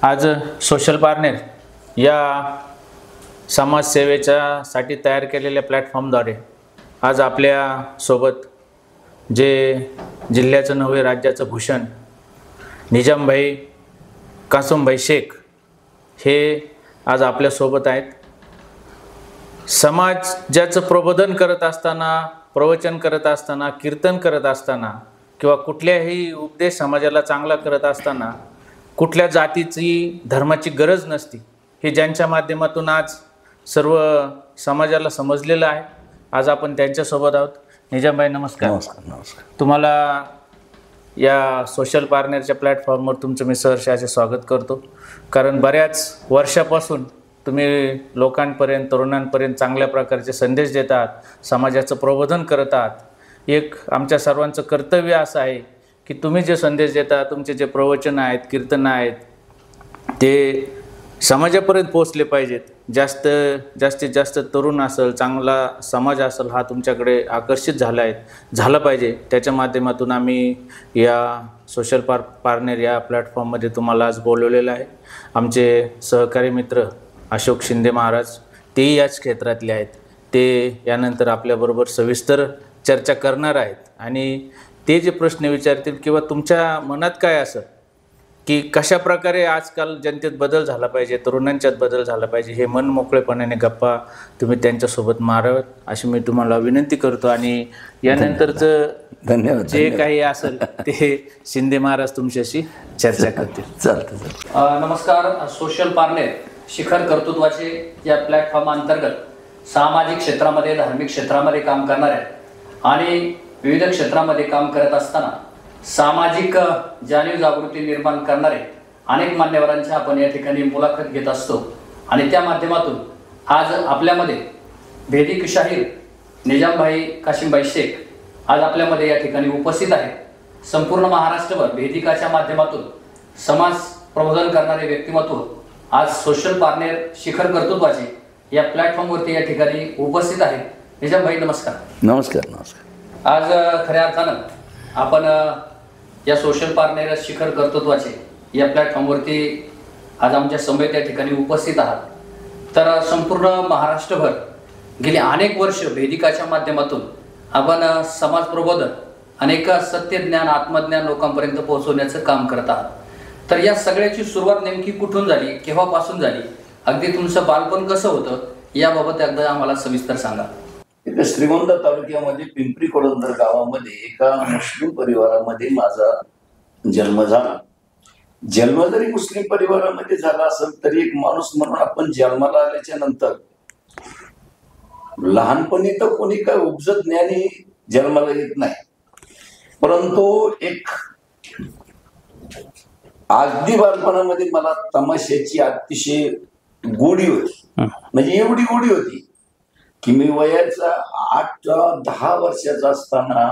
आज social partner या समाजसेवेच्यासाठी तयार केलेल्या प्लॅटफॉर्मद्वारे आज आपल्या सोबत जे जिल्ह्याचं नव्हे राज्याचं भूषण निजामभाई कासुमभाई शेख हे आज आपल्यासोबत आहेत. समाजाचं प्रबोधन करत असताना, प्रवचन करत असताना, कीर्तन करत असताना किंवा कुठल्याही उपदेश समाजाला चांगला करत असताना कुठल्या जातीची धर्माची गरज नसती हे ज्यांच्या माध्यमातून आज सर्व समाजाला समजलेलं आहे. आज आपण त्यांच्यासोबत आहोत. निजामभाई नमस्कार. नमस्कार. नमस्कार. तुम्हाला या सोशल पार्टनरच्या प्लॅटफॉर्मवर तुमचं मी सहर्ष असे स्वागत करतो. कारण बऱ्याच वर्षापासून तुम्ही लोकांपर्यंत, तरुणांपर्यंत चांगल्या प्रकारचे संदेश देत आहात, समाजाचं प्रबोधन करत आहात. एक आमच्या सर्वांचं कर्तव्य असं आहे की तुम्ही जे संदेश देता, तुमचे जे प्रवचन आहेत, कीर्तन आहेत, ते समाजापर्यंत पोहोचले पाहिजेत. जास्तीत जास्त तरुण असेल, चांगला समाज असेल हा तुमच्याकडे आकर्षित झाला पाहिजे. त्याच्या माध्यमातून आम्ही या सोशल पार्टनर या प्लॅटफॉर्ममध्ये तुम्हाला आज बोलवलेलं आहे. आमचे सहकारी मित्र अशोक शिंदे महाराज तेही याच क्षेत्रातले आहेत. ते यानंतर आपल्याबरोबर सविस्तर चर्चा करणार आहेत आणि ते जे प्रश्न विचारतील किंवा तुमच्या मनात काय असं की कशा प्रकारे आजकाल जनतेत बदल झाला पाहिजे, तरुणांच्यात बदल झाला पाहिजे, हे मन मोकळेपणाने गप्पा तुम्ही त्यांच्यासोबत मारावत अशी मी तुम्हाला विनंती करतो. आणि यानंतरचं धन्यवाद. जे काही असेल ते शिंदे महाराज तुमच्याशी चर्चा करतील. चालतं. नमस्कार. सोशल पार्टनर शिखर कर्तृत्वाचे या प्लॅटफॉर्म अंतर्गत सामाजिक क्षेत्रामध्ये, धार्मिक क्षेत्रामध्ये काम करणार आहे आणि विविध क्षेत्रामध्ये काम करत असताना सामाजिक जाणीव जागृती निर्माण करणारे अनेक मान्यवरांच्या आपण या ठिकाणी मुलाखत घेत असतो. आणि त्या माध्यमातून आज आपल्यामध्ये भेदिक शाहीर निजामभाई कासिमभाई शेख आज आपल्यामध्ये या ठिकाणी उपस्थित आहेत. संपूर्ण महाराष्ट्रभर भेदिकाच्या माध्यमातून समाज प्रबोधन करणारे व्यक्तिमत्व आज सोशल पार्टनर शिखर कर्तृत्वाचे या प्लॅटफॉर्मवरती या ठिकाणी उपस्थित आहेत. निजामभाई नमस्कार. नमस्कार. नमस्कार. आज खऱ्या अर्थानं आपण या सोशल पार्टनर शिखर कर्तृत्वाचे या प्लॅटफॉर्मवरती आज आमच्या समवेत या ठिकाणी उपस्थित आहात. तर संपूर्ण महाराष्ट्रभर गेली अनेक वर्ष भेदिकाच्या माध्यमातून आपण समाज प्रबोधन, अनेक सत्यज्ञान, आत्मज्ञान लोकांपर्यंत पोहोचवण्याचं काम करत आहात. तर या सगळ्याची सुरुवात नेमकी कुठून झाली, केव्हापासून झाली, अगदी तुमचं बालपण कसं होतं याबाबत एकदा आम्हाला सविस्तर सांगा. श्रीगोंदा तालुक्यामध्ये पिंपरी कोळंदर गावामध्ये एका मुस्लिम परिवारामध्ये माझा जन्म झाला. जन्म जरी मुस्लिम परिवारामध्ये झाला असेल तरी एक माणूस म्हणून आपण जन्माला आल्याच्या नंतर लहानपणी तर कोणी काय उपजत ज्ञानी जन्माला येत नाही, परंतु एक अगदी बालपणामध्ये मला तमाशाची अतिशय गोडी होती. म्हणजे एवढी गोडी होती की मी वयाचा 8-10 वर्षाचा असताना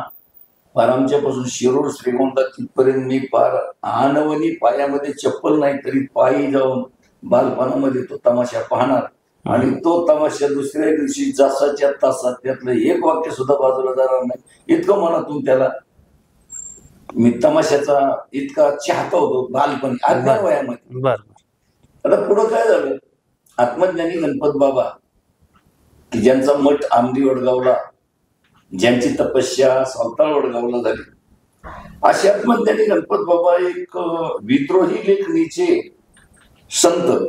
फार आमच्यापासून शिरूर श्रीगोंदा तिथपर्यंत मी फार आनवणी पायामध्ये चप्पल नाही तरी पायी जाऊन बालपणामध्ये तो तमाशा पाहणार आणि तो तमाशा दुसऱ्या दिवशी जसाच्या तासात त्यातलं एक वाक्य सुद्धा बाजूला जाणार नाही इतकं मनातून त्याला मी तमाशाचा इतका चाहता होतो बालपणी अज्ञान वयामध्ये. आता पुढं काय झालं, आत्मज्ञानी गणपत बाबा की ज्यांचा मठ आमदी वडगावला, ज्यांची तपस्या सावताळ वडगावला झाली, असे आत्मज्ञानी गणपत बाबा एक विद्रोही लेखणीचे संत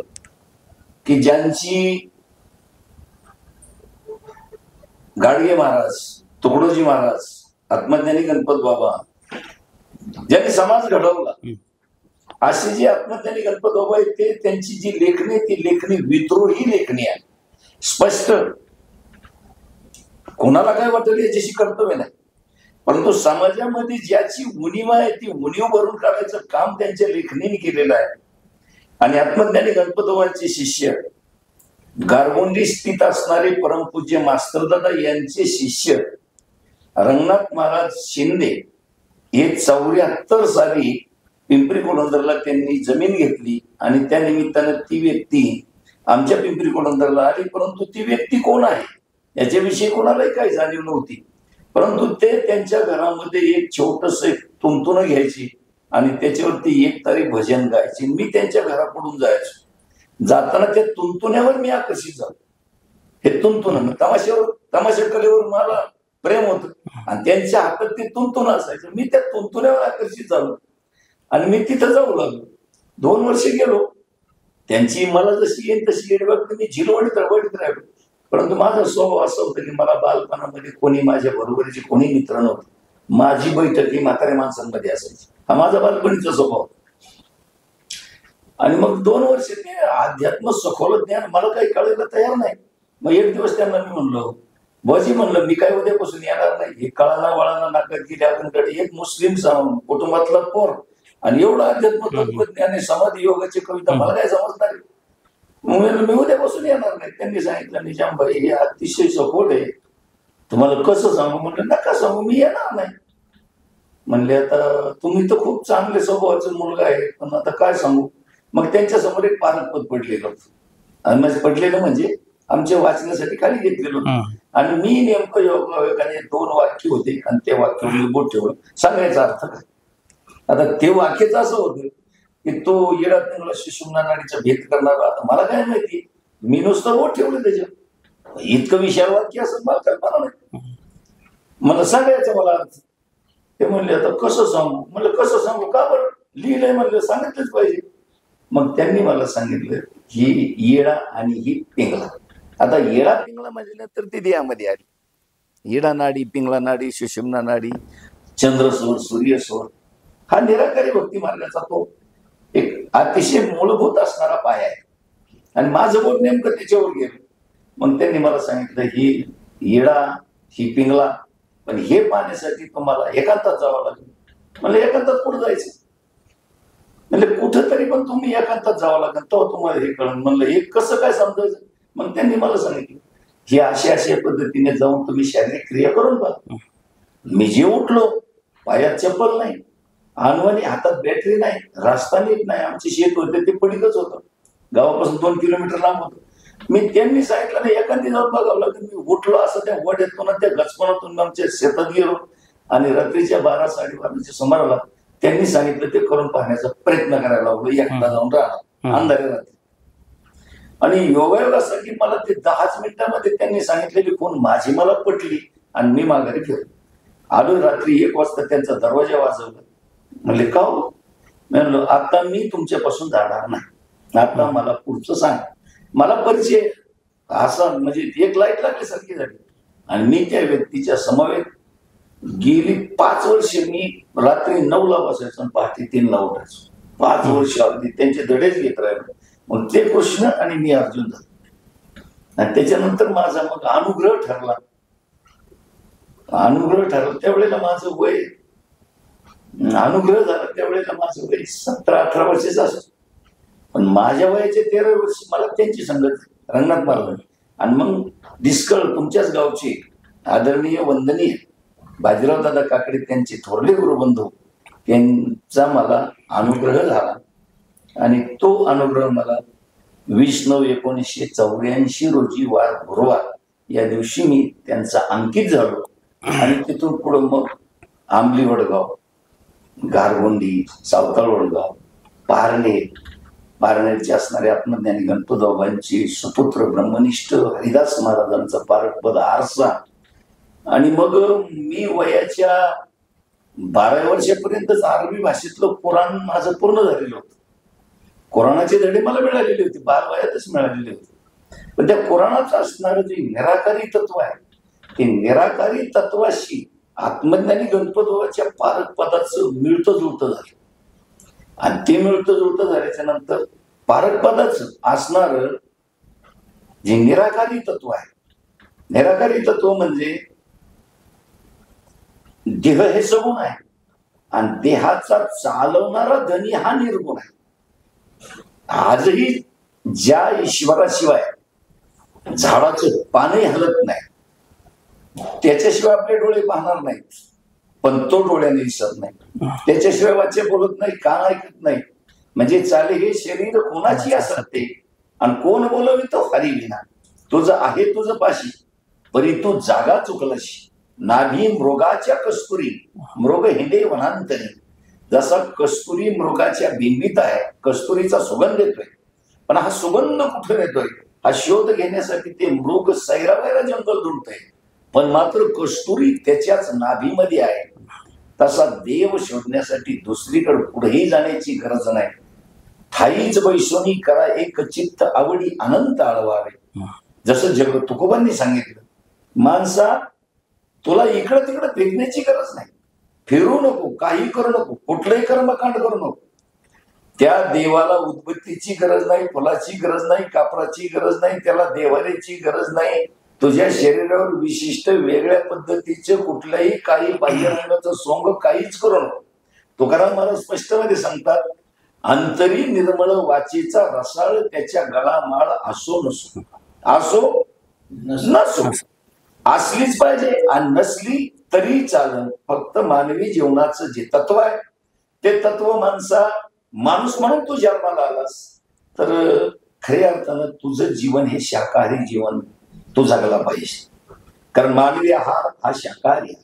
की ज्यांची गाडगे महाराज, तुकडोजी महाराज, आत्मज्ञानी गणपत बाबा ज्यांनी समाज घडवला, असे जे आत्मज्ञानी गणपत बाबा आहेत ते त्यांची जी लेखणी ती लेखणी विद्रोही लेखणी आहे. स्पष्ट कोणाला काय वाटेल याच्याशी कर्तव्य नाही, परंतु समाजामध्ये ज्याची उणीव आहे ती उणीव भरून काढायचं काम त्यांच्या लेखणीने केलेलं आहे. आणि आत्मज्ञानी गणपतोबांचे शिष्य गारगोंडी स्थित असणारे परमपूज्य मास्तरदादा यांचे शिष्य रंगनाथ महाराज शिंदे हे 74 साली पिंपरी कोळंदरला त्यांनी जमीन घेतली आणि त्या निमित्तानं ती व्यक्ती आमच्या पिंपरी कोळंदरला आली. परंतु ती व्यक्ती कोण आहे याच्याविषयी कोणालाही काही जाणीव नव्हती, परंतु ते त्यांच्या घरामध्ये एक छोटस तुंतुन घ्यायची आणि त्याच्यावरती एक तारीख भजन गायचे. मी त्यांच्या घराकडून जायचो. जाताना त्या तुंतुण्यावर मी आकर्षित झालो. हे तुंतुन तमाशा कलेवर मला प्रेम होतं आणि त्यांच्या हातात ते तुंतुन असायचं. मी त्या तुंतुण्यावर आकर्षित झालो आणि मी तिथं जाऊ लागलो. 2 वर्ष गेलो. त्यांची मला जशी येईल तशी येईल बघ मी झिलवडीत राहिलो. परंतु माझा स्वभाव असा होता की मला बालपणामध्ये कोणी माझ्या बरोबरीचे कोणी मित्र नव्हते. माझी बैठक ही म्हाताऱ्या माणसांमध्ये असायची. हा माझा बालपणीचा स्वभाव. आणि मग 2 वर्ष ते अध्यात्म सखोल ज्ञान मला काही कळायला तयार नाही. मग एक दिवस त्यांना मी म्हणलो, बुवाजी म्हणलं मी काय उद्यापासून येणार नाही. हे कळाना वळाना नाकात गेले आपल्याकडे एक मुस्लिम कुटुंबातला पोर आणि एवढं अध्यात्म तत्वज्ञान आणि समाधी योगाची कविता मला काय समजणार. मी उद्यापासून येणार नाही. त्यांनी सांगितलं निजामबाई हे अतिशय सखोल आहे, तुम्हाला कसं सांगू. म्हणलं नका सांगू, मी येणार नाही. म्हणले आता तुम्ही तर खूप चांगले स्वभावाचा मुलगा आहे, पण आता काय सांगू. मग त्यांच्या समोर एक पारकपद पडलेलं होतं. आणि म्हणजे पडलेलं म्हणजे आमच्या वाचण्यासाठी खाली घेतलेलं होतं. आणि मी नेमकं योगायोगाने 2 वाक्य होते आणि ते वाक्य बोट ठेवलं. सांगायचा अर्थ काय. आता ते वाक्यच असं होतं की तो येडा पिंगला सुषुम्ना नाडीचा भेद करणारा. आता मला काय माहिती, मी नुसतं बोट ठेवलं त्याच्यावर. इतकं विशाल वाक्य असं मला कल्पना नाही. मला सांगायचं मला अर्थ. ते म्हणले आता कसं सांगू. म्हणलं कसं सांगू, का बरं लिहिलंय म्हणलं सांगितलंच पाहिजे. मग त्यांनी मला सांगितलं ही येडा आणि ही पिंगला. आता येडा पिंगला म्हणजे तर ती देहामध्ये आली. येडा नाडी, पिंगला नाडी, सुषुम्ना नाडी, चंद्रसोड, सूर्यसोड हा निराकारी भक्ती मार्गाचा तो एक अतिशय मूलभूत असणारा पाय आहे. आणि माझं बोट नेमकं त्याच्यावर गेलं. मग त्यांनी मला सांगितलं ही येडा ही पिंगला, पण हे पाहण्यासाठी तुम्हाला एकांतात जावं लागेल. म्हणलं एकांतात कुठं जायचं. म्हणजे कुठं तरी पण तुम्ही एकांतात जावं लागेल तेव्हा तुम्हाला हे कळलं. म्हणलं हे कसं काय समजायचं. मग त्यांनी मला सांगितलं ही अशा पद्धतीने जाऊन तुम्ही शारीरिक क्रिया करून पहा. मी जे उठलो, पायात चप्पल नाही, आणवानी हातात बॅटरी नाही, रस्ता नीट नाही, आमचे शेत होते ते पडीकच होतं, गावापासून 2 किलोमीटर लांब होतं. मी त्यांनी सांगितलं नाही एखादी जाऊन बघावं लागेल. मी उठलो असं त्या वड्यातून त्या गचपणातून आमच्या शेतात गेलो आणि रात्रीच्या 12-12:30च्या सुमाराला त्यांनी सांगितलं ते करून पाहण्याचा प्रयत्न करायला लागलो. एकटा जाऊन राहणार अंधाऱ्या रात्री. आणि योगायोगासाठी मला ते 10च मिनिटांमध्ये त्यांनी सांगितलेली फोन माझी मला पटली आणि मी माघारी फिरलो. आलो रात्री 1 वाजता त्यांचा दरवाजा वाजवला. म्हणले का हो. म्हणलं आता मी तुमच्यापासून जाणार नाही, आता मला पुढचं सांग. मला परिचय असा म्हणजे एक लाईट लागल्यासारखी झाली. आणि मी त्या व्यक्तीच्या समवेत गेली 5 वर्ष मी रात्री 9ला बसायचो आणि पहाटे 3ला उठायचो. 5 वर्ष अगदी त्यांचे धडेच घेत राहिलो. मग ते कृष्ण आणि मी अर्जुन झालो. आणि त्याच्यानंतर माझा मग अनुग्रह ठरला. त्यावेळेला माझं वय अनुग्रह झाला त्यावेळेला माझं वय 17-18 वर्षाचं असत. पण माझ्या वयाचे 13 वर्ष मला त्यांची संगत रंगणात मारलं. आणि मग डिस्कळ तुमच्याच गावचे आदरणीय वंदनीय बाजीराव दादा काकडे त्यांचे थोरले गुरुबंधू त्यांचा मला अनुग्रह झाला. आणि तो अनुग्रह मला 20/9/1984 रोजी वार गुरुवार या दिवशी मी त्यांचा अंकित झालो. आणि तिथून पुढं मग आंबली वडगाव, गारगोंडी, सावताळ वडगाव, पारनेरचे असणारे आत्मज्ञानी गणपतबाबांचे सुपुत्र ब्रह्मनिष्ठ हरिदास महाराजांचा पारकपद आरसा. आणि मग मी वयाच्या 12 वर्षापर्यंतच अरबी भाषेतलं कुराण माझं पूर्ण झालेलं होतं. कुराणाचे धडे मला मिळालेले होते, बालवयातच मिळालेले होते. पण त्या कुराणाचं असणारं जे निराकारी तत्व आहे ते निराकारी तत्वाशी आत्मज्ञानी गणपतबाबाच्या पारकपदाचं मिळतं जुळतं झालं. आणि ते मिळतं जुळतं झाल्याच्या नंतर पारकपदाचं असणार जे निराकारी तत्व आहे, निराकारी तत्व म्हणजे देह हे सगुण आहे आणि देहाचा चालवणारा धनी हा निर्गुण आहे. आजही ज्या ईश्वराशिवाय झाडाचं पानही हलत नाही त्याच्याशिवाय आपले डोळे पाहणार नाहीत, पण तो डोळ्याने दिसत नाही. त्याच्याशिवाय वाचे बोलत नाही, कान ऐकत नाही. म्हणजे चाले हे शरीर कोणाची असते आणि कोण बोलवितो हरी विना. तुझं आहे तुझं पाशी परी तू जागा चुकलशी. नाभी मृगाच्या कस्तुरी मृग हिंडे वनांतरी. जसा कस्तुरी मृगाच्या बिंबीत आहे, कस्तुरीचा सुगंध येतोय, पण हा सुगंध कुठून येतोय हा शोध घेण्यासाठी ते मृग सैरावैरा जंगल धुंडतय, पण मात्र कस्तुरी त्याच्याच नाभीमध्ये आहे. तसा देव शोधण्यासाठी दुसरीकडे कुठेही जाण्याची गरज नाही. ठाईच बैसोनी करा एक चित्त आवडी अनंत आळवावे. जसं जग तुकोबांनी सांगितलं, माणसा तुला इकडं तिकडं फिरण्याची गरज नाही, फिरू नको, काही करू नको, कुठलंही कर्मकांड करू नको. त्या देवाला उदबत्तीची गरज नाही, फुलाची गरज नाही, कापराची गरज नाही, त्याला देवाऱ्याची गरज नाही. तुझ्या शरीरावर विशिष्ट वेगळ्या पद्धतीचे कुठल्याही काही बाह्य रंगाचं सोंग काहीच करू नको. तुकाराम महाराज स्पष्टमध्ये सांगतात, अंतरी निर्मळ वाचेचा रसाळ त्याच्या गळामाळ असो नसो, असो नसो, असलीच पाहिजे आणि नसली तरी चालन. फक्त मानवी जीवनाचं जे तत्व आहे ते तत्व माणूस म्हणून तू जन्माला आलास तर खऱ्या अर्थानं तुझं जीवन हे शाकाहारी जीवन तू जगला पाहिजे. कारण मानवी आहार हा शाकाहारी आहे,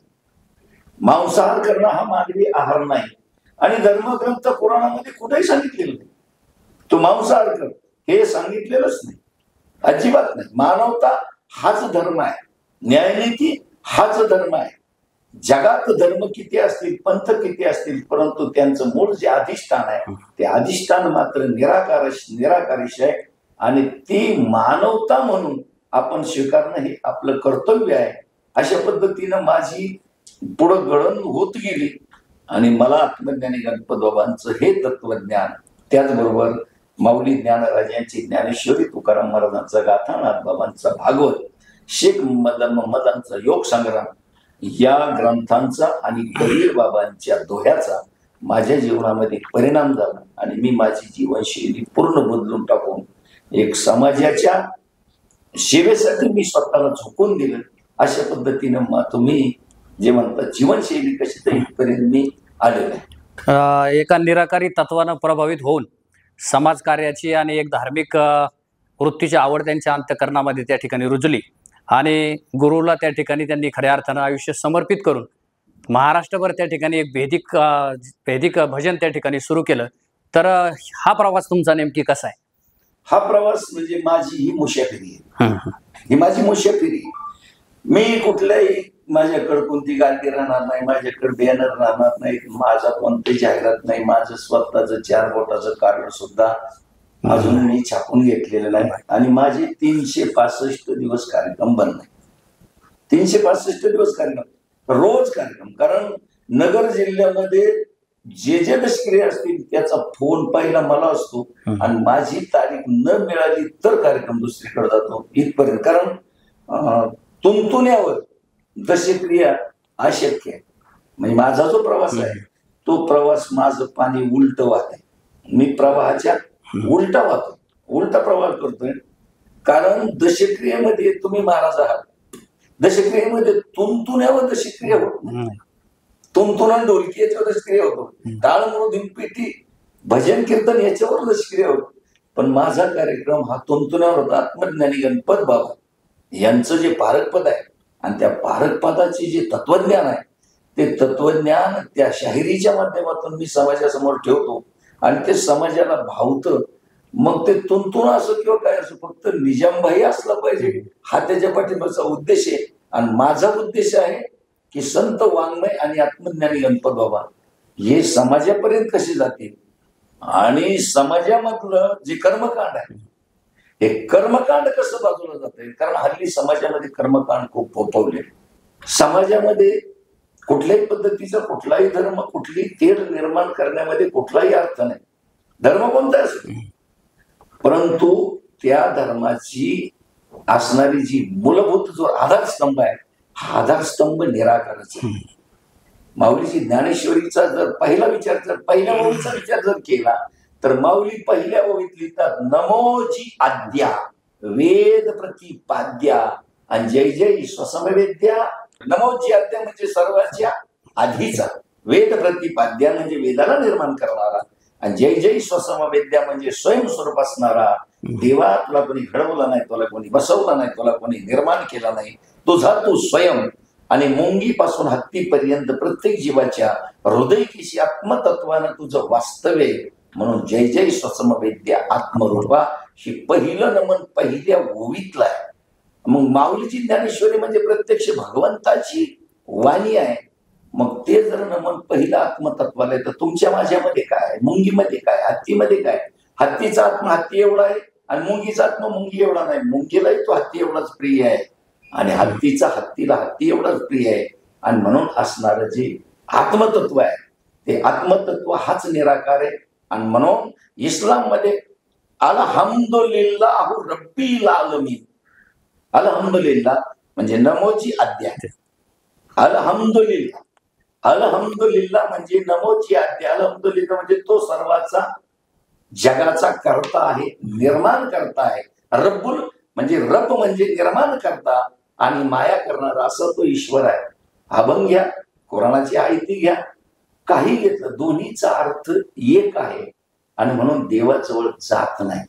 मांसाहार करणं हा मानवी आहार नाही. आणि धर्मग्रंथ पुराणामध्ये कुठेही सांगितलेलं नाही तू मांसाहार कर, हे सांगितलेलंच नाही, अजिबात नाही. मानवता हाच धर्म आहे, न्यायनीती हाच धर्म आहे. जगात धर्म किती असतील, पंथ किती असतील, परंतु त्यांचं मूळ जे अधिष्ठान आहे ते अधिष्ठान मात्र निराकारीश आहे. आणि ती मानवता म्हणून आपण स्वीकारणं हे आपलं कर्तव्य आहे. अशा पद्धतीनं माझी पुढं गळण होत गेली आणि मला आत्मज्ञानी गणपत बाबांचं हे तत्वज्ञान, त्याचबरोबर माऊली ज्ञानराजांची ज्ञानेश्वरी, तुकाराम महाराजांचा गाथा, नाथबाबांचा भागवत, शेख महम्मदांचा योग संग्राम या ग्रंथांचा आणि कबीर बाबांच्या दोह्याचा माझ्या जीवनामध्ये परिणाम झाला आणि मी माझी जीवनशैली पूर्ण बदलून टाकून एक समाजाच्या सेवेसाठी मी स्वतःला झोकून दिलं. अशा पद्धतीनं तुम्ही जे म्हणता जीवनशैली कशी तर इथपर्यंत मी आलेलो आहे. एका निराकारी तत्वानं प्रभावित होऊन समाजकार्याची आणि एक धार्मिक वृत्तीची आवड त्यांच्या अंतःकरणामध्ये त्या ठिकाणी रुजली आणि गुरुला त्या ठिकाणी त्यांनी खऱ्या अर्थानं आयुष्य समर्पित करून महाराष्ट्रभर त्या ठिकाणी एक भेदिक भजन त्या ठिकाणी सुरू केलं. तर हा प्रवास तुमचा नेमकी कसा आहे? हा प्रवास म्हणजे माझी ही मुसाफिरी आहे, ही माझी मुसाफिरी. मी कुठल्याही माझ्याकडे कोणती गाडी राहणार नाही, माझ्याकडे बॅनर राहणार नाही, माझा कोणती जाहिरात नाही, माझं स्वतःचं 4 बोटाचं कार्ड सुद्धा अजून मी छापून घेतलेलं नाही. आणि माझे 365 दिवस कार्यक्रम बंद नाही, 365 दिवस कार्यक्रम, रोज कार्यक्रम. कारण नगर जिल्ह्यामध्ये जे दशक्रिया असतील त्याचा फोन पहिला मला असतो आणि माझी तारीख न मिळाली तर कार्यक्रम दुसरीकडे जातो इथपर्यंत. कारण तुंतुण्यावर दशक्रिया अशक्य आहे. म्हणजे माझा जो प्रवास आहे तो प्रवास माझं पाणी उलट वाहत आहे, मी प्रवाहाच्या उलटा वाहतो, उलटा प्रवाह करतोय. कारण दशक्रियेमध्ये तुम्ही महाराज आहात, दशक्रियेमध्ये तुंतुण्यावर दशक्रिया होत नाही, तुंतुना ढोलकी याच्यावर दशक्रिया होतो, टाळ मृदुंग पेटी भजन कीर्तन याच्यावर दशक्रिया होतो. पण माझा कार्यक्रम हा तुंतुण्यावर होता. आत्मज्ञानी गणपत बाबा यांचं जे पारकपद आहे आणि त्या पारकपदाचे जे तत्वज्ञान आहे ते तत्वज्ञान त्या शाहिरीच्या माध्यमातून मी समाजासमोर ठेवतो आणि ते समाजाला भावतं. मग ते तुंतुन असो किंवा काय असो, फक्त निजामभाई असला पाहिजे हा त्याच्या पाठीमागचा उद्देश आहे. आणि माझा उद्देश आहे की संत वाङ्मय आणि आत्मज्ञानी गणपत बाबा हे समाजापर्यंत कसे जातील आणि समाजामधलं जे कर्मकांड आहे हे कर्मकांड कसं बाजूला जाते. कारण हल्ली समाजामध्ये कर्मकांड खूप फोफवले, समाजामध्ये कुठल्याही पद्धतीचा कुठलाही धर्म, कुठली तेढ निर्माण करण्यामध्ये कुठलाही अर्थ नाही. धर्म कोणता असो, परंतु त्या धर्माची असणारी जी मूलभूत जो आधारस्तंभ आहे हा आधारस्तंभ निराकारच आहे. माऊलीची ज्ञानेश्वरीचा जर पहिला विचार, जर पहिल्या ओळीचा विचार जर केला तर माऊली पहिल्या ओळीत लिहितात, नमोजी आद्या वेद प्रतिपाद्या आणि जय जय स्वसमवेद्या. नमोजी आद्या म्हणजे सर्वांच्या आधीचा, वेद प्रतिपाद्या म्हणजे वेदाला निर्माण करणारा, आणि जय जय स्वसमवेद्या म्हणजे स्वयंस्वरूप असणारा. देवा तुला कोणी घडवला नाही, तुला कोणी बसवला नाही, तुला कोणी निर्माण केला नाही, तुझा तू स्वयं आणि मुंगीपासून हत्तीपर्यंत प्रत्येक जीवाच्या हृदयकीशी आत्मतत्वानं तुझं वास्तव्य आहे. म्हणून जय जय स्वसमवेद्या आत्मरूपा ही पहिलं नमन पहिल्या ओवीतलं आहे. मग माऊलीची ज्ञानेश्वरी म्हणजे प्रत्यक्ष भगवंताची वाणी आहे. मग ते जर नमन पहिलं आत्मतत्वाला आहे तर तुमच्या माझ्यामध्ये काय, मुंगीमध्ये काय, हत्तीमध्ये काय? हत्तीचा आत्मा हत्ती एवढा आहे आणि मुंगीचा आत्मा मुंगी एवढा नाही. मुंगीलाही तो हत्ती एवढाच प्रिय आहे आणि हत्तीचा हत्तीला हत्ती एवढाच प्रिय आहे. आणि म्हणून असणारं जे आत्मतत्व आहे ते आत्मतत्व हाच निराकार आहे. आणि म्हणून इस्लाम मध्ये अल्हम्दुलिल्लाहु रब्बिल आलमीन, अल्हम्दुलिल्लाह म्हणजे नमोची आज्ञा, अल्हम्दुलिल्लाह, अल्हम्दुलिल्लाह म्हणजे नमोची आज्ञा, अल्हम्दुलिल्लाह म्हणजे तो सर्वाचा जगाचा करता आहे, निर्माण करता आहे. रब्बुल म्हणजे रब म्हणजे निर्माण करता आणि माया करणारा असं तो ईश्वर आहे. अभंग घ्या, कुराणाची आयती घ्या, काही घेतलं दोन्हीचा अर्थ एक आहे. आणि म्हणून देवाजवळ जात नाही,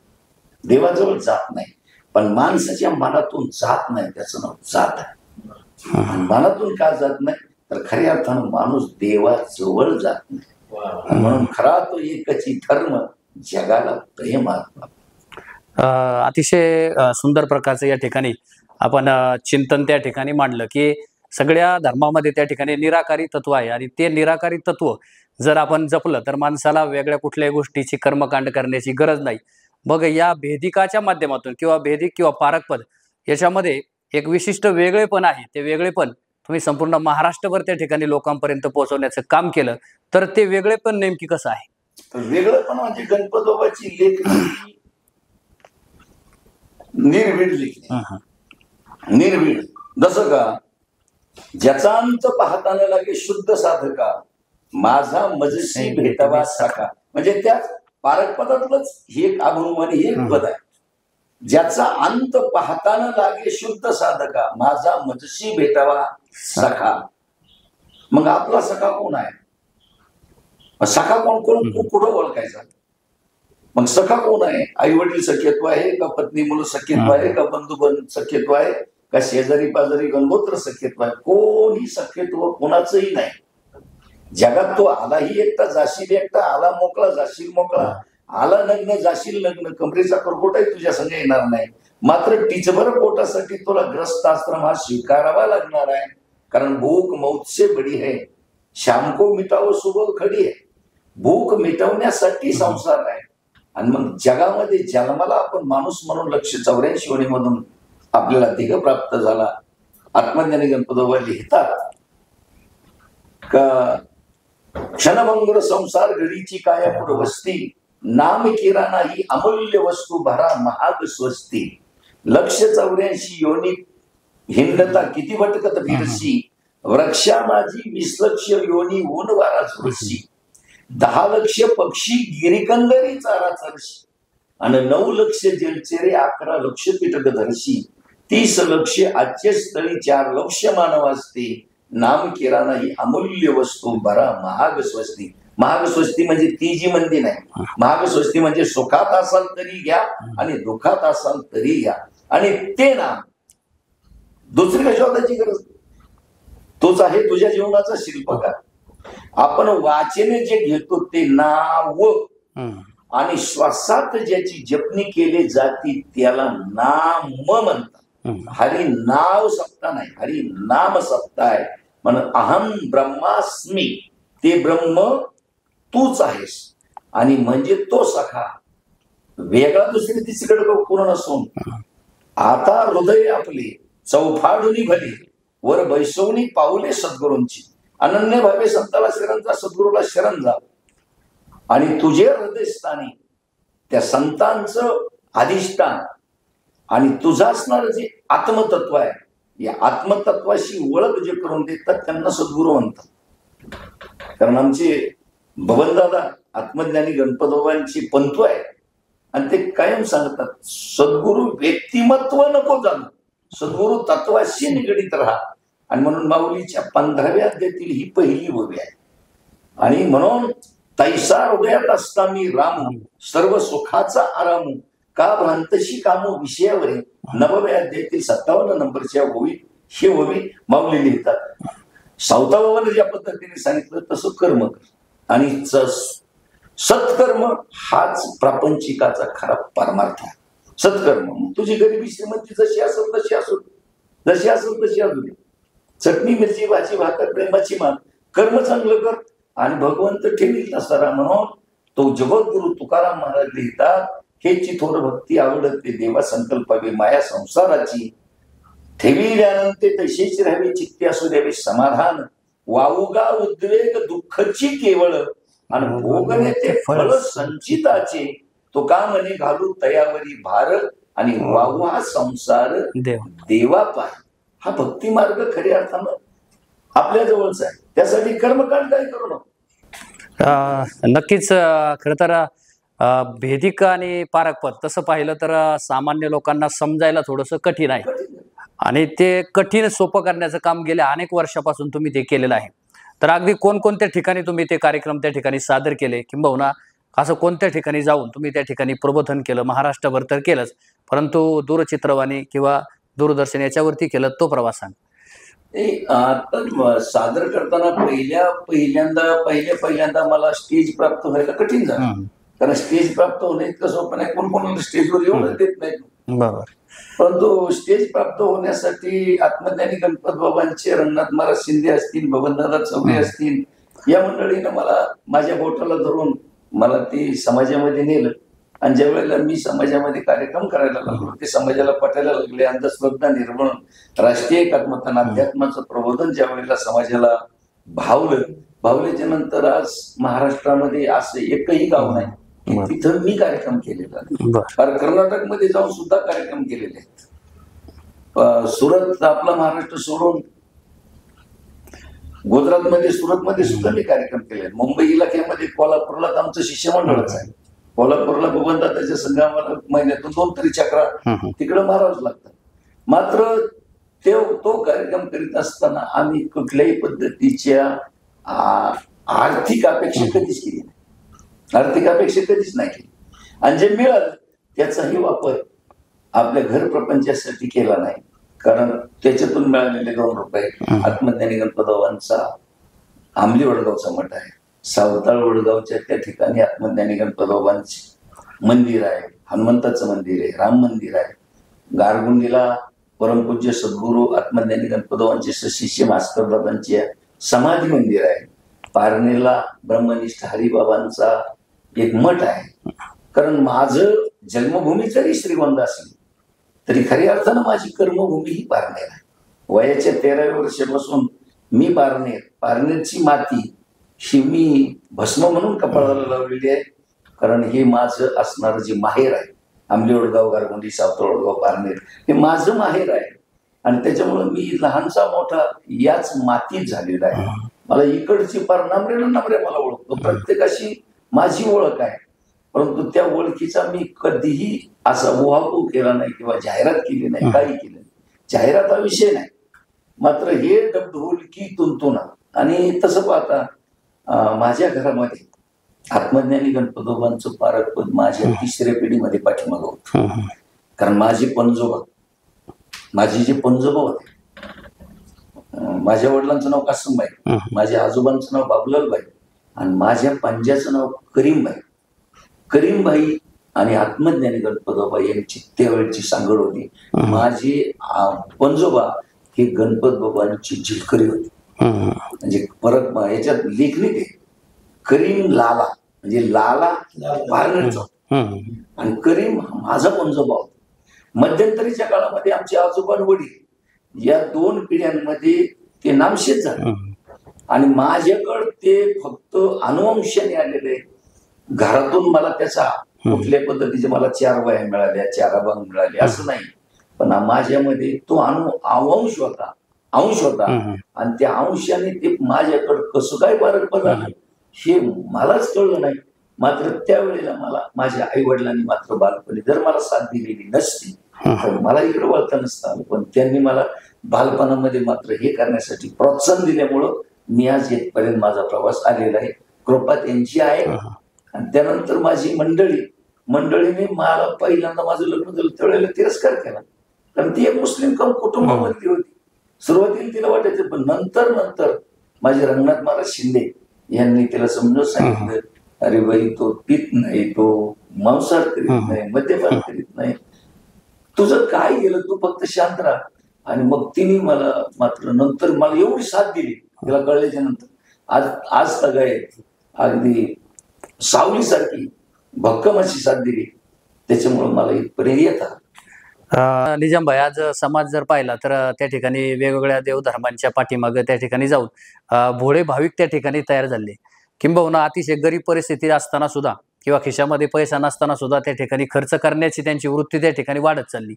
देवाजवळ जात नाही. पण माणसाच्या मनातून जात नाही त्याचं नाव जात आहे. आणि मनातून का जात नाही तर खऱ्या अर्थानं माणूस देवाजवळ जात नाही. म्हणून खरा तो एकची धर्म जगाला प्रेम आहे. अतिशय सुंदर प्रकारचं या ठिकाणी आपण चिंतन त्या ठिकाणी मांडलं की सगळ्या धर्मामध्ये त्या ठिकाणी निराकारी तत्व आहे आणि ते निराकारी तत्व जर आपण जपलं तर माणसाला वेगळ्या कुठल्याही गोष्टीची कर्मकांड करण्याची गरज नाही. मग या भेदिकाच्या माध्यमातून किंवा भेदिक किंवा पारकपद याच्यामध्ये एक विशिष्ट वेगळेपण आहे. ते वेगळेपण तुम्ही संपूर्ण महाराष्ट्रभर त्या ठिकाणी लोकांपर्यंत पोहोचवण्याचं काम केलं तर ते वेगळेपण नेमकी कसं आहे? वेगळेपण म्हणजे गणपतोबाची लेखणी निर्भीड लेखणी, निर्भीड. जसं का ज्याचा अंत पाहताना लागे शुद्ध साधका, माझा मजसी भेटावा सखा. म्हणजे त्याच पारकपदातलंच हे एक अभंग आणि हे एक पद आहे. ज्याचा अंत पाहताना लागे शुद्ध साधका, माझा मजसी भेटावा सखा. मग आपला सखा कोण आहे? सखा कोण कोण कुठं ओळखायचा? मग सखा कोण आहे? आई वडील सख्यत्व आहे का, पत्नी मुलं सख्यत्व आहे का, बंधू सख्यत्व आहे का, शेजारी पाजारी गंगोत्र सख्यत्व आहे? कोणी सख्यत्व कोणाचंही नाही. जगात तो आलाही एकटा जाशील एकटा, आला मोकळा जाशील मोकळा, आला नग्न जाशील नग्न, कमरेचा करकोटाही तुझ्या संग येणार नाही. मात्र टिचभर पोटासाठी तुला ग्रस्त आश्रम हा स्वीकारावा लागणार आहे. कारण भूक मौत से बडी है, शाम को मिटावो सुबह खडी आहे. भूक मिटवण्यासाठी संसार आहे. आणि मग जगामध्ये जन्माला आपण माणूस म्हणून 184 मधून आपल्याला देह प्राप्त झाला. आत्मज्ञानी गणपतोबा लिहितात का क्षणभंगुर संसार घडीची कायापूर वस्ती, नाम किराणा ही अमूल्य वस्तू भरा महाग स्वस्ती. 184 योनी हिंडता किती भटकत फिरशी, वृक्षा माझी 20 लक्ष योनी ऊन वारा झुरशी. 10 लक्ष पक्षी गिरिकंदरी चारा चरशी आणि 9 लक्ष जलचरे 11 लक्ष कीटक धरशी. 30 लक्ष आजचे स्थळी 4 लक्ष मानव असते. नाम किराणा ही अमूल्य वस्तू बरा महाग स्वस्ती. महाग स्वस्ती म्हणजे ती जी मंदी नाही. महाग स्वस्ती म्हणजे सुखात असाल तरी घ्या आणि दुःखात असाल तरी घ्या. आणि ते नाम दुसरी कशाची गरज, तोच आहे तुझ्या जीवनाचा शिल्पकार. आपण वाचने जे घेतो ते नाव आणि श्वासात ज्याची जपणी केली जाती त्याला नाम म्हणतात. हरी नाव सप्ता नाही, हरी नाम सप्ता आहे. म्हणून अहम ब्रह्मास्मी, ते ब्रह्म तूच आहेस. आणि म्हणजे तो सखा वेगळा दुसरी तिसरीकडे कोण नसून आता हृदय आपले चौफाडुनी भले वर बैसवणी पाऊले सद्गुरूंची. अनन्य भावे संताला शरण जा, सद्गुरूला शरण जा. आणि तुझे हृदयस्थानी त्या संतांचं अधिष्ठान आणि तुझं असणारं जे आत्मतत्व आहे, या आत्मतत्वाशी ओळख जे करून देतात त्यांना सद्गुरू म्हणतात. कारण आमचे बबनदादा आत्मज्ञानी गणपतोबांची पंथू आहे आणि ते कायम सांगतात सद्गुरू व्यक्तिमत्व नको जाणू, सद्गुरू तत्वाशी निगडीत राहा. आणि म्हणून माऊलीच्या 15व्या अध्यायातील ही पहिली ओवी आहे. आणि म्हणून तैसा हृदयात असता मी रामू, सर्व सुखाचा आरामू, का भ्रांतशी कामू विषयावरी. 9व्या अध्यायातील 57 नंबरच्या ओवी हे ओवी माऊली लिहितात. सावताबाबांनी ज्या पद्धतीने सांगितलं तसं कर्म कर आणि सत्कर्म हाच प्रापंचिकाचा खरा परमार्थ आहे. सत्कर्म तुझी गरिबी श्रीमंती जशी असेल तशी असू दे, जशी असेल तशी असू दे, चटणी मिरची भाजी भाकर प्रेमाची मान, कर्म चांगलं कर आणि भगवंत ठेवील तसा. म्हणून तो जगद्गुरु तुकाराम महाराज लिहितात, हेची थोर भक्ती आवडते देवा संकल्पावी माया संसाराची, ठेविल्यानंतर तशीच राहावी चित्ती असू द्यावे समाधान, वाऊगा उद्वेग दुःखची केवळ आणि भोगणे ते फळ संचिताचे, तो का म्हणे घालू तयावरी भार आणि वाहू हा संसार देवा पाय. हा भक्ती मार्ग खऱ्या अर्थानं आपल्या जवळचा आहे. त्यासाठी कर्मकांड काय करू नको. नक्कीच खर तर भेदिक आणि पारकपद तसं पाहिलं तर सामान्य लोकांना समजायला थोडंसं कठीण आहे आणि ते कठीण सोपं करण्याचं काम गेल्या अनेक वर्षापासून तुम्ही ते केलेलं आहे. तर अगदी कोणकोणत्या ठिकाणी तुम्ही ते कार्यक्रम त्या ठिकाणी सादर केले, किंबहुना असं कोणत्या ठिकाणी जाऊन तुम्ही त्या ठिकाणी प्रबोधन केलं? महाराष्ट्रभर तर केलंच, परंतु दूरचित्रवाणी किंवा दूरदर्शन याच्यावरती केलं, तो प्रवास सांग. आता सादर करताना पहिल्यांदा मला स्टेज प्राप्त व्हायला कठीण झालं. कारण स्टेज प्राप्त होणे इतकं सोपं नाही, कोण स्टेजवर येऊन देत नाही. बरोबर. परंतु स्टेज प्राप्त होण्यासाठी आत्मज्ञानी गणपत बाबांचे, रंगनाथ महाराज शिंदे असतील, बबनदादा चौरे असतील, या मंडळीनं मला माझ्या बोटाला धरून मला ते समाजामध्ये नेलं. आणि ज्या वेळेला मी समाजामध्ये कार्यक्रम करायला लागलो, ते समाजाला पटायला लागले. अंधश्रद्धा निर्मूलन, राष्ट्रीय एकात्मता, अध्यात्माचं प्रबोधन ज्या वेळेला समाजाला भावल्याच्या नंतर आज महाराष्ट्रामध्ये असं एकही गाव नाही तिथं मी कार्यक्रम केलेला नाही. कर्नाटकमध्ये जाऊन सुद्धा कार्यक्रम केलेले आहेत. सुरत, आपला महाराष्ट्र सोडून गुजरातमध्ये, सुरतमध्ये सुद्धा मी कार्यक्रम केले. मुंबई इलाक्यामध्ये कोल्हापूरला आमचं शिष्यमंडळच आहे. कोल्हापूरला बबनदादाच्या संघ आम्हाला महिन्यातून 2 तरी चक्रा तिकडं मारावंच लागतं. मात्र तो कार्यक्रम करीत असताना आम्ही कुठल्याही पद्धतीच्या आर्थिक अपेक्षा कधीच केली नाही. आर्थिक अपेक्षा कधीच नाही केली. आणि जे मिळालं त्याचाही वापर आपल्या घर प्रपंचासाठी केला नाही. कारण त्याच्यातून मिळालेले 2 रुपये आत्मज्ञानी गणपतबाबांचा आंबली वडगावचा मठ आहे, सावताळ वडगावच्या त्या ठिकाणी आत्मज्ञानी गणपतबाबांचे मंदिर आहे, हनुमंताचं मंदिर आहे, राम मंदिर आहे. गारगुंडीला परमपूज्य सद्गुरू आत्मज्ञानी गणपतबाबांचे शिष्य मास्करदादांचे समाधी मंदिर आहे. पारणेला ब्रह्मनिष्ठ हरिबाबांचा एक मठ आहे. कारण माझं जन्मभूमी जरी श्रीगोंदा असली तरी खऱ्या अर्थानं माझी कर्मभूमी ही पारनेर आहे. वयाच्या 13व्या वर्षापासून मी पारनेरची माती ही मी भस्म म्हणून कपाळाला लावलेली आहे. कारण हे माझं असणारं जे माहेर आहे, आंबली वडगाव, गारगोंडी, सावताळ वडगाव, पारनेर, हे माझं माहेर आहे. आणि त्याच्यामुळे मी लहानचा मोठा याच मातीत झालेला आहे. मला इकडची पार नम्रे मला ओळखतो, प्रत्येकाशी माझी ओळख आहे. परंतु त्या ओळखीचा मी कधीही असा उहापोह केला नाही किंवा जाहिरात केली नाही, काही केलं नाही. जाहिरात हा विषय नाही. मात्र हे ढोलकी तुंतुना आणि तसं पाहता माझ्या घरामध्ये आत्मज्ञानी गणपतबाबांचं पारकपद माझ्या 3ऱ्या पिढीमध्ये पाठीमागं होतं. कारण माझे जे पंजोबा होते, माझ्या वडिलांचं नाव कासमबाई, माझ्या आजोबांचं नाव बाबुलालबाई आणि माझ्या पंजाचं नाव करीमबाई आणि आत्मज्ञानी गणपतबाबा यांची त्यावेळची सांगड होती. माझे पंजोबा हे गणपत बाबांची झिलकरी होती. म्हणजे परत याच्यात लेखणी ते करीम लाला म्हणजे लाला पारनेरचा आणि करीम माझा पंजोबा होता. मध्यंतरीच्या काळामध्ये आमचे आजोबा वडील या 2 पिढ्यांमध्ये ते नामशेष झाले आणि माझ्याकडे ते फक्त अनुवंशाने आलेले. घरातून मला त्याचा कुठल्या पद्धतीचे मला 4 वया मिळाल्या, 4 अभंग मिळाले असं नाही. पण माझ्यामध्ये तो अंश होता आणि त्या अंशाने ते माझ्याकडे कसं काय पारकपद आलं हे मलाच कळलं नाही. मात्र त्यावेळेला मला माझ्या आई वडिलांनी मात्र बालपणी जर मला साथ दिलेली नसती तर मला इकडे वळता नसतं आलं. पण त्यांनी मला बालपणामध्ये मात्र हे करण्यासाठी प्रोत्साहन दिल्यामुळं मी आज येथपर्यंत माझा प्रवास आलेला आहे. कृपा त्यांची आहे. आणि त्यानंतर माझी मंडळीने मला पहिल्यांदा माझं लग्न झालं त्यावेळेला तिरस्कार केला. कारण ती एक मुस्लिम कुटुंबामधली होती. सुरुवातीला तिला वाटायचं, पण नंतर नंतर माझे रंगनाथ महाराज शिंदे यांनी तिला समजून सांगितलं, अरे बाई तो पित नाही, तो मांसाहार करीत नाही, मद्यपान करीत नाही, तुझं काय गेलं, तू फक्त शांत राहा. आणि मग तिने मला मात्र नंतर मला एवढी साथ दिली, तिला कळल्याच्या नंतर आज आज सगळे अगदी सावलीसारखी भक्कम अशी साथ दिली. त्याच्यामुळे मला इथपर्यंत येतात. निजामभाई, आज समाज जर पाहिला तर त्या ठिकाणी वेगवेगळ्या देवधर्मांच्या पाठीमागे त्या ठिकाणी जाऊन भोळे भाविक त्या ठिकाणी तयार झाले, किंबहुना अतिशय गरीब परिस्थिती असताना सुद्धा किंवा खिशामध्ये पैसा नसताना सुद्धा त्या ठिकाणी खर्च करण्याची त्यांची वृत्ती त्या ठिकाणी वाढत चालली.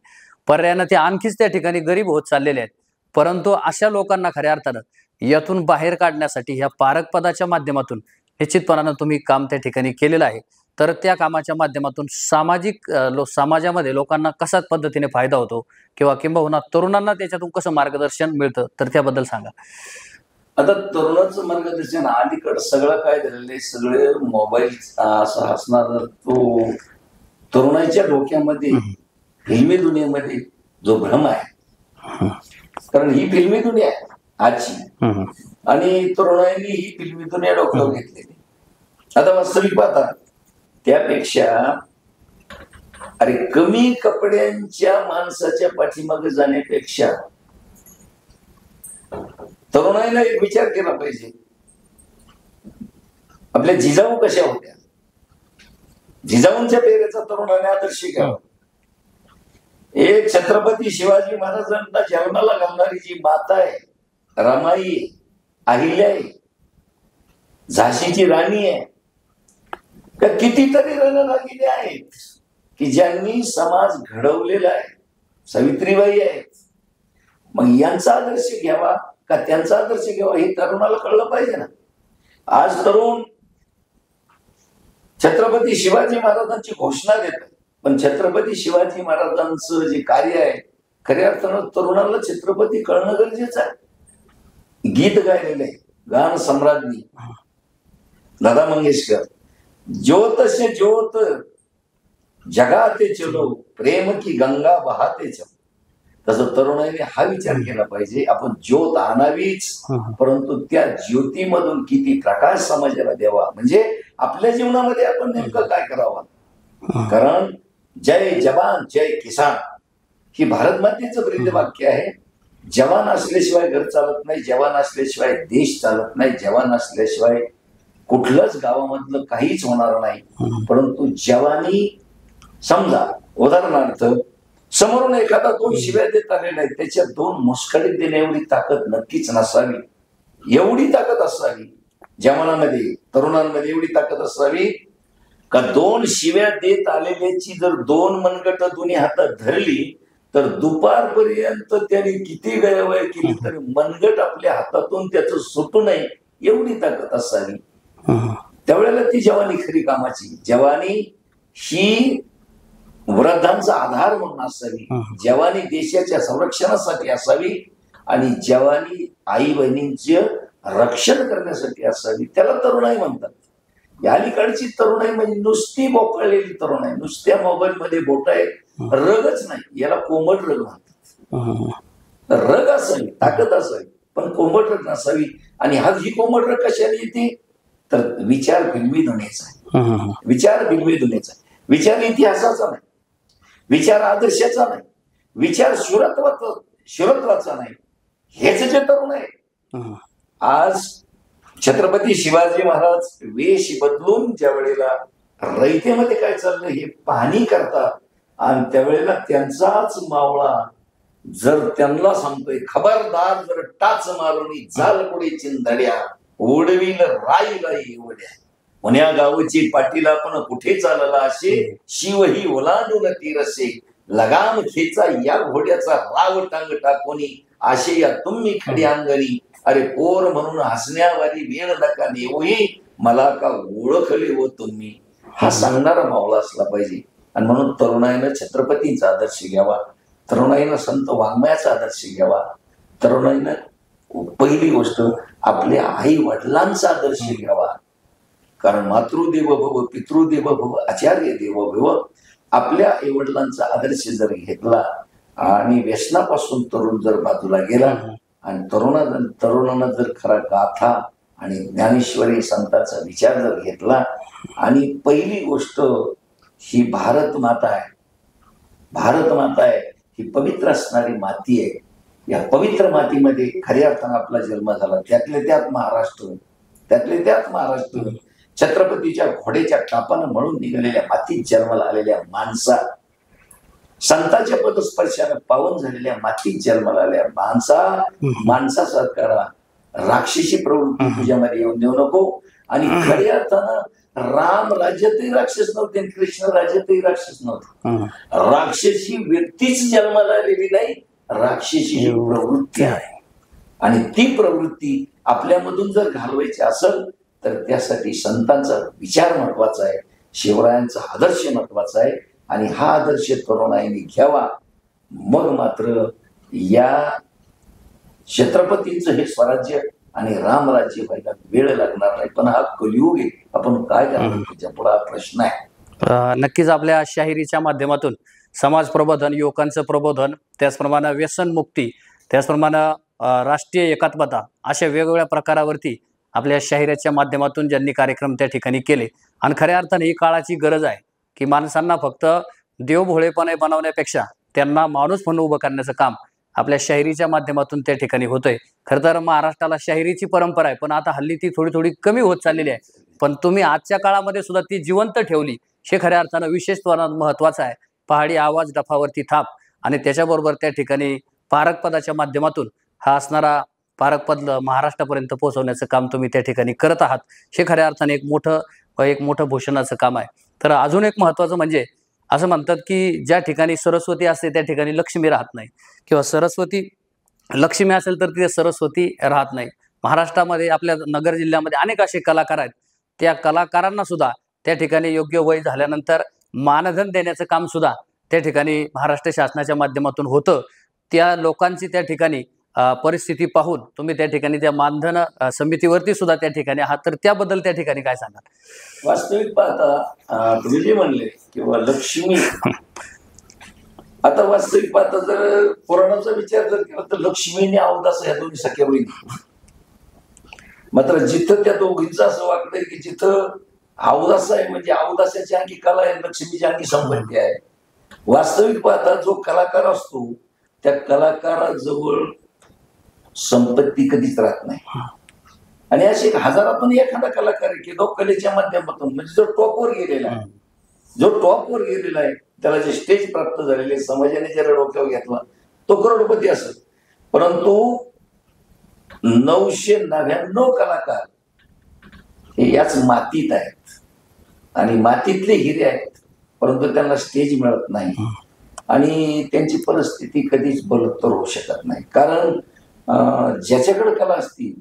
पर्यायानं ते आणखीच त्या ठिकाणी गरीब होत चाललेले आहेत. परंतु अशा लोकांना खऱ्या अर्थानं यातून बाहेर काढण्यासाठी ह्या पारक पदाच्या माध्यमातून निश्चितपणानं तुम्ही काम त्या ठिकाणी केलेलं आहे. तर त्या कामाच्या माध्यमातून समाजामध्ये लोकांना कशा पद्धतीने फायदा होतो किंवा किंबहुना तरुणांना त्याच्यातून कसं मार्गदर्शन मिळतं, तर त्याबद्दल सांगा. आता तरुणाचं मार्गदर्शन अलीकडं सगळं काय झालेलं आहे, सगळे मोबाईल असं असणार, तो तरुणाच्या डोक्यामध्ये फिल्मी दुनियेमध्ये जो भ्रम आहे, कारण ही फिल्मी दुनिया आहे आजची, आणि तरुणांनी ही फिल्मी दुनिया डोक्यावर घेतलेली. आता वास्तविक पाहता त्यापेक्षा अरे कमी कपड्यांच्या माणसाच्या पाठीमागे जाण्यापेक्षा तरुणाईला एक विचार केला पाहिजे, आपल्या जिजाऊ कशा होत्या, जिजाऊंच्या पेरेचा तरुणाने आदर्श घ्यावा. एक छत्रपती शिवाजी महाराजांना जन्माला घालणारी जी माता आहे, रमाई आहे, अहिल्या आहे, झाशीची राणी आहे, त्या कितीतरी रणरागिणी आहेत की ज्यांनी समाज घडवलेला आहे, सावित्रीबाई आहेत. मग यांचा आदर्श घ्यावा का त्यांचा आदर्श घ्यावा हे तरुणाला कळलं पाहिजे ना. आज तरुण छत्रपती शिवाजी महाराजांची घोषणा देतात, पण छत्रपती शिवाजी महाराजांचं जे कार्य आहे खऱ्या अर्थानं तरुणाला छत्रपती कळणं गरजेचं आहे. गीत गायलेलं आहे गान सम्राज्ञी लता मंगेशकर, ज्योत से ज्योत जगाते चलो प्रेम की गंगा बहाते चलो. तसं तरुणाईने हा विचार केला पाहिजे, आपण ज्योत आणावीच, परंतु त्या ज्योतीमधून किती प्रकाश समाजाला द्यावा, म्हणजे आपल्या जीवनामध्ये आपण नेमकं काय करावं. कारण जय जवान जय किसान ही भारत मातेचं ब्रीदवाक्य आहे. जवान असल्याशिवाय घर चालत नाही, जवान असल्याशिवाय देश चालत नाही, जवान असल्याशिवाय कुठलंच गावामधलं काहीच होणार नाही. परंतु जवानी समजा उदाहरणार्थ समोरून एखादा दोन शिव्या देत आलेला आहे, त्याच्या दोन मुस्कळीत देण्या एवढी ताकद नक्कीच नसावी. एवढी ताकद असावी जवानामध्ये, तरुणांमध्ये एवढी ताकद असावी का दोन शिव्या देत आलेल्याची जर दोन मनगट दोन्ही हातात धरली तर दुपारपर्यंत त्यांनी किती गैरवाय केली तरी मनगट आपल्या हातातून त्याचं सुटू नये एवढी ताकद असावी. त्यावेळेला ती जवानी खरी कामाची. जवानी ही वृद्धांचा आधार म्हणून असावी, जवानी देशाच्या संरक्षणासाठी असावी आणि जवानी आई बहिणींचे रक्षण करण्यासाठी असावी. त्याला तरुणाई म्हणतात. या अलीकडची तरुणाई म्हणजे नुसती बोकळलेली तरुणाई, नुसत्या मोबाईल मध्ये बोट आहे, रगच नाही, याला कोंबट रग म्हणतात. रग असावी, ताकद असावी, पण कोंबट रग नसावी. आणि ही कोंबट रग कशाने येते तर विचार फिल्मी दुनियेचा आहे. विचार फिल्मी दुनियेचा आहे. विचार इतिहासाचा नाही, विचार आदर्शाचा नाही, विचार शुरत्वाचा नाही. हेच जे तरुण आहे. आज छत्रपती शिवाजी महाराज वेश बदलून ज्या वेळेला रयतेमध्ये काय चाललं हे पाहणी करतात आणि त्यावेळेला त्यांचाच मावळा जर त्यांना सांगतोय, खबरदार जर टाच मारून जाल पुढे चिंधड्या ओढवील राईला एवढ्या, पुण्या गावची पाटीला पण कुठे चालला असे, शिव ही ओलांडून तीरसे, लगाम खेचा या घोड्याचा राव टांग टाकोनी, असे या तुम्ही खडी अंगणी, अरे पोर म्हणून हसण्यावारी वेळ नका नेऊही, मला का ओळखले हो तुम्ही. हा सांगणारा मावळा असला पाहिजे. आणि म्हणून तरुणाईनं छत्रपतींचा आदर्श घ्यावा, तरुणाईनं संत वाङ्मयाचा आदर्श घ्यावा, तरुणाईनं पहिली गोष्ट आपल्या आई वडिलांचा आदर्श घ्यावा. कारण मातृदेव भव, पितृदेव भव, आचार्य देव भव. आपल्या आई वडिलांचा आदर्श जर घेतला आणि व्यसनापासून तरुण जर बाजूला गेला आणि तरुणांना जर खरा गाथा आणि ज्ञानेश्वरी संतांचा विचार जर घेतला, आणि पहिली गोष्ट ही भारत माता आहे. भारत माता आहे ही पवित्र असणारी माती आहे. या पवित्र मातीमध्ये खऱ्या अर्थानं आपला जन्म झाला. त्यातले त्यात महाराष्ट्र छत्रपतीच्या घोड्याच्या टापानं म्हणून निघालेल्या मातीत जन्माला आलेल्या माणसा, संतांच्या पदस्पर्शाने पावन झालेल्या मातीत जन्माला आलेल्या माणसासारखा राक्षसी प्रवृत्ती तुझ्यामध्ये येऊन देऊ नको. आणि खऱ्या अर्थानं राम राज्यातही राक्षस नव्हते आणि कृष्ण राज्यातही राक्षस नव्हते. राक्षसी व्यक्तीच जन्माला आलेली नाही, राक्षसी प्रवृत्ती आहे. आणि ती प्रवृत्ती आपल्यामधून जर घालवायची असेल तर त्यासाठी संतांचा विचार महत्वाचा आहे, शिवरायांचा आदर्श महत्वाचा आहे. आणि हा आदर्श तरुणाईने घ्यावा. मग मात्र या छत्रपतींचं हे स्वराज्य आणि रामराज्य व्हायला वेळ लागणार नाही. पण हा कलियुग आहे, आपण काय करणार त्याच्या पुढे हा प्रश्न आहे. नक्कीच आपल्या शाहिरीच्या माध्यमातून समाज प्रबोधन, युवकांचं प्रबोधन, त्याचप्रमाणे व्यसनमुक्ती, त्याचप्रमाणे राष्ट्रीय एकात्मता, अशा वेगवेगळ्या प्रकारावरती आपल्या शाहिरीच्या माध्यमातून ज्यांनी कार्यक्रम त्या ठिकाणी केले. आणि खऱ्या अर्थाने ही काळाची गरज आहे की माणसांना फक्त देवभोळेपणे बनवण्यापेक्षा त्यांना माणूस म्हणून उभं करण्याचं काम आपल्या शाहिरीच्या माध्यमातून त्या ठिकाणी होतंय. खरं तर महाराष्ट्राला शाहिरीची परंपरा आहे, पण आता हल्ली ती थोडी थोडी कमी होत चाललेली आहे. पण तुम्ही आजच्या काळामध्ये सुद्धा ती जिवंत ठेवली, हे खऱ्या अर्थानं विशेष महत्वाचं आहे. पहाडी आवाज, डफावरती थाप, आणि त्याच्याबरोबर त्या ठिकाणी पारकपदाच्या माध्यमातून हा असणारा पारकपद महाराष्ट्रापर्यंत पोहोचवण्याचं काम तुम्ही त्या ठिकाणी करत आहात. हे खऱ्या अर्थाने एक मोठं भूषणाचं काम आहे. तर अजून एक महत्वाचं म्हणजे असं म्हणतात की ज्या ठिकाणी सरस्वती असते त्या ठिकाणी लक्ष्मी राहत नाही, किंवा सरस्वती लक्ष्मी असेल तर तिथे सरस्वती राहत नाही. महाराष्ट्रामध्ये आपल्या नगर जिल्ह्यामध्ये अनेक असे कलाकार आहेत. त्या कलाकारांना सुद्धा त्या ठिकाणी योग्य वय झाल्यानंतर मानधन देण्याचं काम सुद्धा त्या ठिकाणी महाराष्ट्र शासनाच्या माध्यमातून होतं. त्या लोकांची त्या ठिकाणी परिस्थिती पाहून तुम्ही त्या ठिकाणी त्या मानधन समितीवरती सुद्धा त्या ठिकाणी आहात. तर त्याबद्दल त्या ठिकाणी काय सांगाल? वास्तविक पाहता तुम्ही जे म्हणले किंवा लक्ष्मी, आता वास्तविक पाहता जर पुराणाचा विचार जर केला तर लक्ष्मीने अवदास या दोन्ही सख्या बहिणी. मात्र जिथं त्या दोघींचं असं वाटतंय की जिथं अवदास आहे म्हणजे अवदासाची आणखी कला आहे, लक्ष्मीची आणखी संपत्ती आहे. वास्तविक पाहता जो कलाकार असतो त्या कलाकाराजवळ संपत्ती कधीच राहत नाही. आणि असे हजारातून एखादा कलाकार आहे की तो कलेच्या माध्यमातून म्हणजे जो टॉपवर गेलेला आहे, त्याला जे स्टेज प्राप्त झालेले, समाजाने ज्याला डोक्यावर घेतला तो करोडपती असेल. परंतु 999 कलाकार हे याच मातीत आहेत आणि मातीतले हिरे आहेत, परंतु त्यांना स्टेज मिळत नाही आणि त्यांची परिस्थिती कधीच बलत्तर होऊ शकत नाही. कारण ज्याच्याकडे कला असती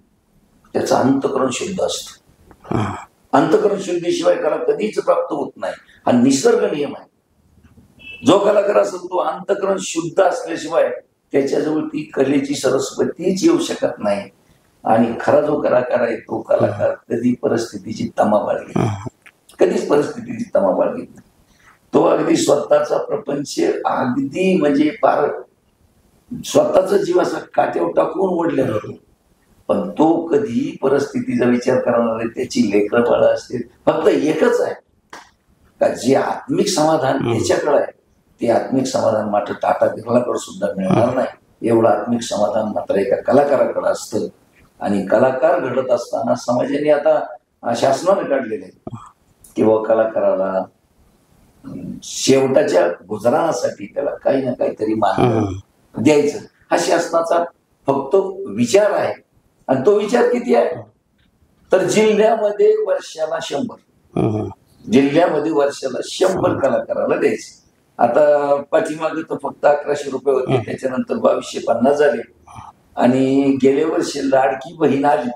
त्याचं अंतःकरण शुद्ध असतं. अंतःकरण शुद्धीशिवाय कला कधीच प्राप्त होत नाही. हा निसर्ग नियम आहे. जो कलाकार असेल तो अंतःकरण शुद्ध असल्याशिवाय त्याच्याजवळ ती कलेची सरस्वतीच येऊ शकत नाही. आणि खरा जो कलाकार आहे तो कलाकार कधीच परिस्थितीची तमा बाळगेल. तो अगदी स्वतःचा प्रपंच अगदी म्हणजे फार स्वतःचा जीव असा काट्यावर टाकून ओढला जातो, पण तो कधी परिस्थितीचा विचार करणार नाही. त्याची लेकरं बाळ असतील. फक्त एकच आहे का जे आत्मिक समाधान त्याच्याकडे आहे ते आत्मिक समाधान मात्र टाटा बिर्लाकडे सुद्धा मिळणार नाही. एवढं आत्मिक समाधान मात्र एका कलाकाराकडे असतं. आणि कलाकार घडत असताना समाजाने आता शासनाने काढलेले किंवा कलाकाराला शेवटाच्या गुजराणासाठी त्याला काही ना काहीतरी मानधन द्यायचं, हा शासनाचा फक्त विचार आहे. आणि तो विचार किती आहे तर जिल्ह्यामध्ये वर्षाला 100 कलाकाराला द्यायचे. आता पाठीमागे तर फक्त 1100 रुपये होते, त्याच्यानंतर 2250 झाले. आणि गेल्या वर्षी लाडकी बहीण आली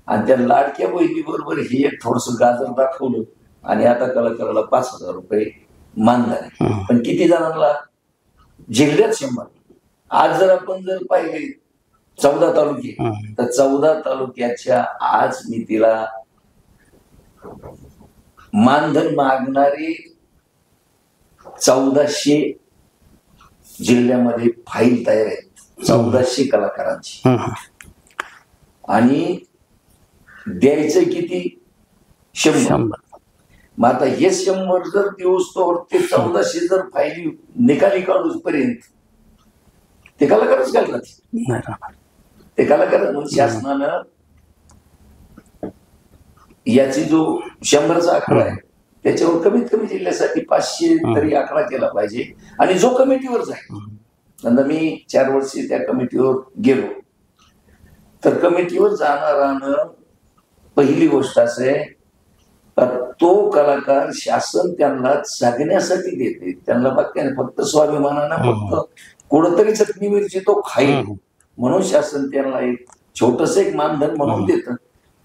आणि त्या लाडक्या बहिणी बरोबर हे एक थोडस गाजर दाखवलं आणि आता कलाकाराला 5000 रुपये मानधन आहे. पण किती जणांना? जिल्ह्यात 100. आज जर आपण पाहिले 14 तालुके, तर 14 तालुक्याच्या आज मी तिला मानधन मागणारे 1400 जिल्ह्यामध्ये फाईल तयार आहेत. 1400 कलाकारांची. आणि द्यायचं किती? 100. मग आता हे 100 जर दिवस तर ते 1400 जर फायली निकाली काढूच पर्यंत ते कलाकारच घालतात. ते कलाकार म्हणून शासनानं याची जो 100चा आकडा आहे त्याच्यावर कमीत कमी जिल्ह्यासाठी 500 तरी आकडा केला पाहिजे. आणि जो कमिटीवर जाईल, नंतर मी 4 वर्षी त्या कमिटीवर गेलो, तर कमिटीवर जाणारानं पहिली गोष्ट असं आहे, तो कलाकार शासन त्यांना जगण्यासाठी देते. त्यांना फक्त स्वाभिमानानं फक्त कुठंतरी चटणी मिरची तो खाईल म्हणून शासन त्यांना एक छोटस एक मानधन म्हणून देतं.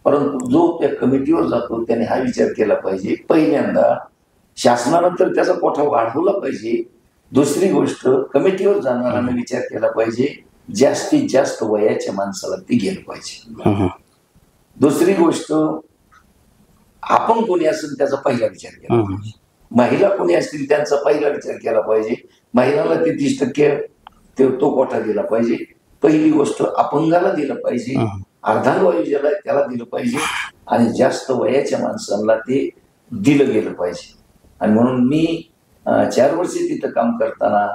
परंतु जो त्या कमिटीवर जातो त्याने हा विचार केला पाहिजे, पहिल्यांदा शासनानंतर त्याचा कोठा वाढवला पाहिजे. दुसरी गोष्ट, कमिटीवर जाणाऱ्याने विचार केला पाहिजे जास्तीत जास्त वयाच्या माणसाला ती गेलं पाहिजे. दुसरी गोष्ट, आपण कोणी असेल त्याचा पहिला विचार केला पाहिजे. महिला कोणी असतील त्यांचा पहिला विचार केला पाहिजे. महिलाला ते 30% तो कोटा दिला पाहिजे. पहिली गोष्ट, अपंगाला दिलं पाहिजे, अर्धांगवायू ज्याला त्याला दिलं पाहिजे, आणि जास्त वयाच्या माणसांना ते दिलं गेलं पाहिजे. आणि म्हणून मी 4 वर्षी तिथं काम करताना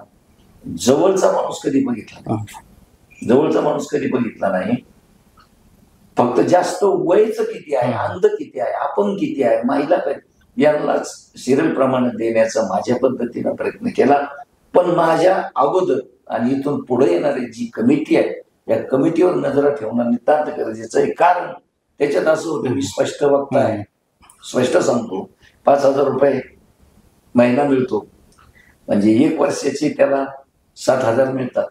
जवळचा माणूस कधी बघितला नाही. जवळचा माणूस कधी बघितला नाही. फक्त जास्त वयचं किती आहे, अंध किती आहे, अपंग किती आहे, महिला काय, यांनाच सिरियल प्रमाणे देण्याचा माझ्या पद्धतीनं प्रयत्न केला. पण माझ्या अगोदर आणि इथून पुढे येणारी जी कमिटी आहे या कमिटीवर नजर ठेवणं नितांत गरजेचं आहे. कारण त्याच्यात असं होतं, मी स्पष्ट वक्ता आहे, स्पष्ट सांगतो, 5,000 रुपये महिना मिळतो, म्हणजे 1 वर्षाचे त्याला 7,000 मिळतात.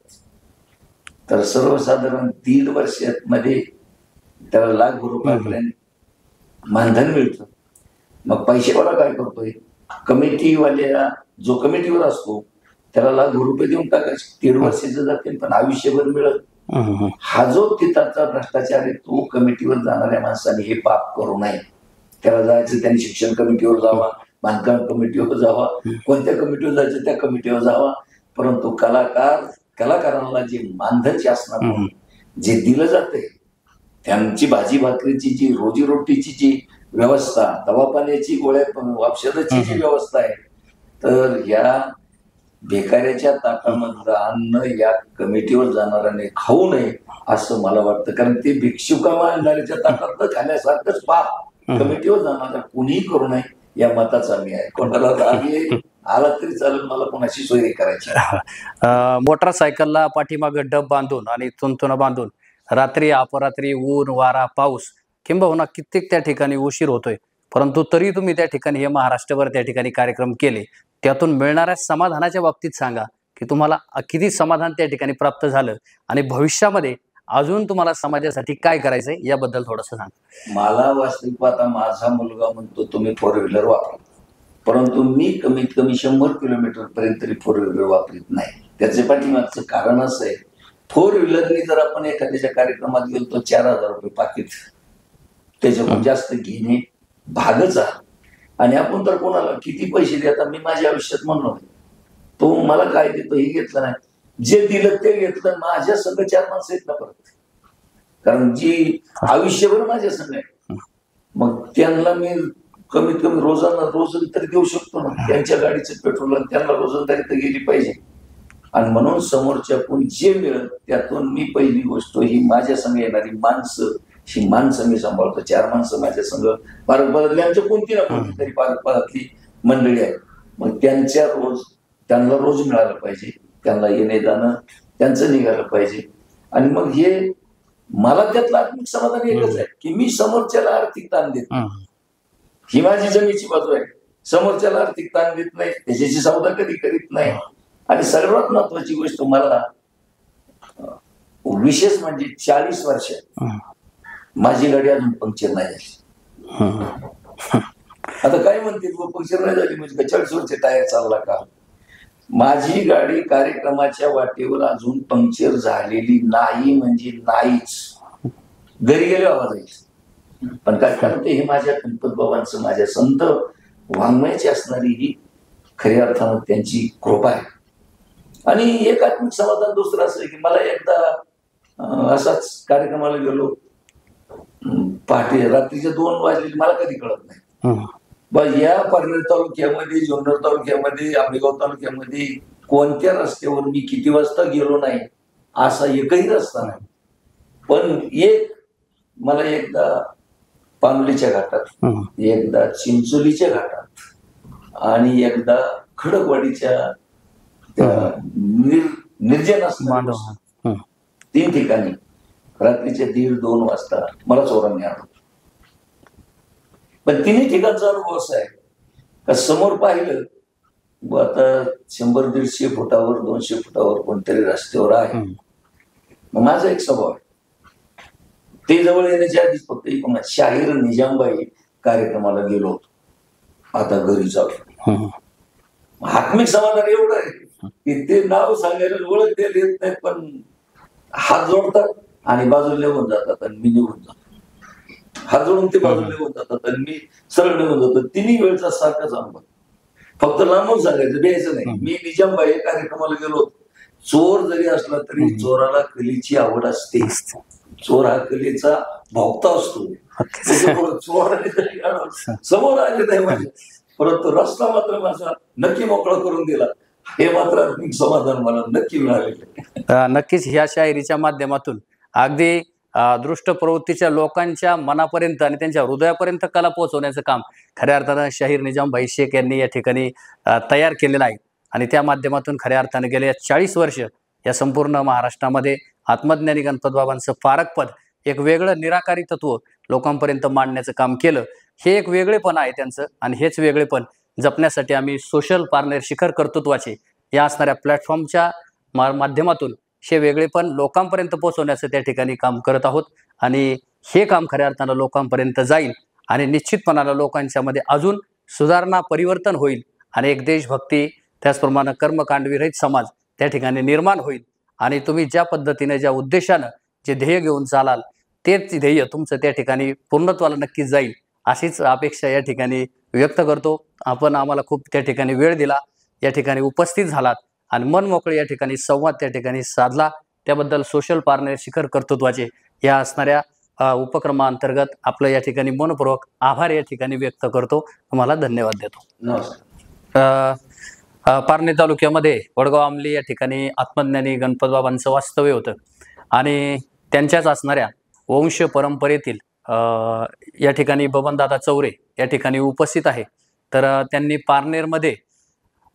तर सर्वसाधारण 1.5 वर्षामध्ये त्याला लाख रुपयापर्यंत मानधन मिळतं. मग पैशावाला काय करतोय, कमिटीवाल्या जो कमिटीवर असतो त्याला लाख रुपये देऊन टाकायचे, 1.5 वर्षाचं जातील पण आयुष्यभर मिळत. हा जो तिथाचा भ्रष्टाचार आहे तो कमिटीवर जाणाऱ्या माणसाने हे पाप करू नये. त्याला जायचं, त्यांनी शिक्षण कमिटीवर जावा, बांधकाम कमिटीवर जावा, कोणत्या कमिटीवर जायचं त्या कमिटीवर जावा. परंतु कलाकारांना जे मानधन शासनाकडून जे दिलं जाते, त्यांची भाजी भाकरीची जी रोजीरोटीची जी व्यवस्था, दवापाण्याची गोळ्या औषधाची जी व्यवस्था आहे, तर या भिकाऱ्याच्या ताटामधलं अन्न या कमिटीवर जाणाऱ्याने खाऊ नये असं मला वाटतं. कारण ते भिक्षुका मानणाऱ्याच्या ताटात खाण्यासारखंच पाप कमिटीवर जाणारा कुणीही करू नये या मताचा मी आहे. कोणाला राग आला तरी चालेल, मला कोणाशी सोयरी करायची. मोटरसायकलला पाठीमागं डब बांधून आणि तुंतुना बांधून रात्री अपरात्री ऊन वारा पाऊस किंबहुना कित्येक त्या ठिकाणी उशीर होतोय, परंतु तरी तुम्ही त्या ठिकाणी हे महाराष्ट्रभर त्या ठिकाणी कार्यक्रम केले. त्यातून मिळणाऱ्या समाधानाच्या बाबतीत सांगा की तुम्हाला किती समाधान त्या ठिकाणी प्राप्त झालं आणि भविष्यामध्ये अजून तुम्हाला समाजासाठी काय करायचंय याबद्दल थोडंसं सांगा. मला वास्तविक पाहता माझा मुलगा म्हणतो तुम्ही 4 व्हीलर वापरा, परंतु मी कमीत कमी 100 किलोमीटर पर्यंत तरी 4 व्हीलर वापरत नाही. त्याचे पाठीमागचं कारण असं आहे, 4 व्हीलरनी जर आपण एखाद्याच्या कार्यक्रमात गेलो तर 4,000 रुपये पाकिट, त्याच्याकडून जास्त घेणे भागच आहे. आणि आपण तर कोणाला किती पैसे देता, मी माझ्या आयुष्यात म्हणलो तो मला काय देतो हे घेतलं नाही, जे दिलं ते घेतलं. माझ्या संग 4 माणसं आहेत ना परत, कारण जी आयुष्यभर माझ्या संग आहे, मग त्यांना मी कमीत कमी रोजंदारी तरी देऊ शकतो ना. त्यांच्या गाडीचं पेट्रोल त्यांना रोजंदारी तर गेली पाहिजे. आणि म्हणून समोरच्याकडून जे मिळत त्यातून मी पहिली गोष्ट ही माझ्या संग येणारी माणसं, ही माणसं मी सांभाळतो. 4 माणसं माझ्या संग पारंपरातल्या कोणती ना कोणती तरी पारंपरातली मंडळी आहे. मग त्यांना रोज मिळालं पाहिजे, त्यांना येणे जाणं त्यांचं निघालं पाहिजे. आणि मग हे मला त्यातलं आत्मिक समाधान एकच आहे की मी समोरच्याला आर्थिक ताण देत नाही. ही माझी जमेची बाजू आहे. समोरच्याला आर्थिक ताण देत नाही, त्याच्याशी सौदा कधी करीत नाही. आणि सर्वात महत्वाची गोष्ट, मला विशेष म्हणजे 40 वर्षात माझी गाडी अजून पंक्चर नाही झाली. आता काय म्हणते पंक्चर नाही झाली म्हणजे 40 वर्ष टायर चालला का? माझी गाडी कार्यक्रमाच्या वाटेवर अजून पंक्चर झालेली नाही म्हणजे नाहीच. घरी गेले आवाज जायचं. पण काय कारण ते हे माझ्या गणपत बाबांचं, माझ्या संत वाङ्मयाची असणारी ही खऱ्या अर्थानं त्यांची कृपा आहे. आणि एक आत्मिक समाधान दुसरं असं आहे की मला एकदा असाच कार्यक्रमाला गेलो, पहाटे रात्रीचे 2 वाजले, मला कधी कळत नाही बा या पारनेर तालुक्यामध्ये, जुन्नर तालुक्यामध्ये, आंबेगाव तालुक्यामध्ये कोणत्या रस्त्यावर मी किती वाजता गेलो नाही असा एकही रस्ता नाही. पण मला एकदा पानोलीच्या घाटात, एकदा चिंचोलीच्या घाटात आणि एकदा खडकवाडीच्या निर्जन असणाऱ्या 3 ठिकाणी रात्रीच्या 1:30-2 वाजता मला चोरांनी आणलं. पण 3 ठिकाणचा अनुभव असा आहे का समोर पाहिलं आता 100-150 फुटावर 200 फुटावर कोणतरी रस्त्यावर आहे. मग माझा एक स्वभाव आहे, ते जवळ येण्याच्या आधीच फक्त शाहीर निजामबाई कार्यक्रमाला गेलो होतो, आता घरी जाऊ. आत्मिक समाधान एवढं आहे की ते नाव सांगायला ओळख द्यायला येत नाही, पण हात जोडतात आणि बाजूला निघून जातात आणि मी निघून जातो. हात जोडून ते बाजूला निघून जातात आणि मी सरळ निघून जातो. 3 वेळचा सारखाच अनुभव. फक्त लांबून सांगायचं, द्यायचं नाही. मी निजामबाई कार्यक्रमाला गेलो होतो. चोर जरी असला तरी चोराला कलेची आवड असते. चोर हा कलेचा भोक्ता असतो. चोर समोर आले नाही माझ्या, परंतु रस्ता मात्र माझा नक्की मोकळा करून दिला. हे मात्र समाधान मला नक्की मिळालेलं. नक्कीच ह्या शायरीच्या माध्यमातून अगदी दृष्ट प्रवृत्तीच्या लोकांच्या मनापर्यंत आणि त्यांच्या हृदयापर्यंत कला पोहोचवण्याचं काम खऱ्या अर्थानं शाहीर निजामभाई शेख यांनी या ठिकाणी तयार केलेलं आहे. आणि त्या माध्यमातून खऱ्या अर्थानं गेल्या 40 वर्ष या संपूर्ण महाराष्ट्रामध्ये आत्मज्ञानी गणपतबाबांचं पारकपद, एक वेगळं निराकारी तत्व लोकांपर्यंत मांडण्याचं काम केलं. हे एक वेगळेपण आहे त्यांचं, आणि हेच वेगळेपण जपण्यासाठी आम्ही सोशल पारनेर शिखर कर्तृत्वाचे या असणाऱ्या प्लॅटफॉर्मच्या माध्यमातून हे वेगळेपण लोकांपर्यंत पोहोचवण्याचं त्या ठिकाणी काम करत आहोत. आणि हे काम खऱ्या अर्थानं लोकांपर्यंत जाईल आणि निश्चितपणानं लोकांच्यामध्ये अजून सुधारणा, परिवर्तन होईल आणि एक देशभक्ती, त्याचप्रमाणे कर्मकांडविरहित समाज त्या ठिकाणी निर्माण होईल. आणि तुम्ही ज्या पद्धतीने, ज्या उद्देशानं जे ध्येय घेऊन चालाल, तेच ध्येय तुमचं त्या ठिकाणी पूर्णत्वाला नक्कीच जाईल, अशीच अपेक्षा या ठिकाणी व्यक्त करतो. आपण आम्हाला खूप त्या ठिकाणी वेळ दिला, या ठिकाणी उपस्थित झालात आणि मन मोकळे या ठिकाणी संवाद त्या ठिकाणी साधला, त्याबद्दल सोशल पारनेर शिखर कर्तृत्वाचे या असणाऱ्या उपक्रमाअंतर्गत आपलं या ठिकाणी मनपूर्वक आभार या ठिकाणी व्यक्त करतो. तुम्हाला धन्यवाद देतो. नमस्कार. पारनेर तालुक्यामध्ये वडगाव आमली या ठिकाणी आत्मज्ञानी गणपतबाबांचं वास्तव्य होतं आणि त्यांच्याच असणाऱ्या वंश परंपरेतील या ठिकाणी बबनदादा चौरे या ठिकाणी उपस्थित आहे. तर त्यांनी पारनेरमध्ये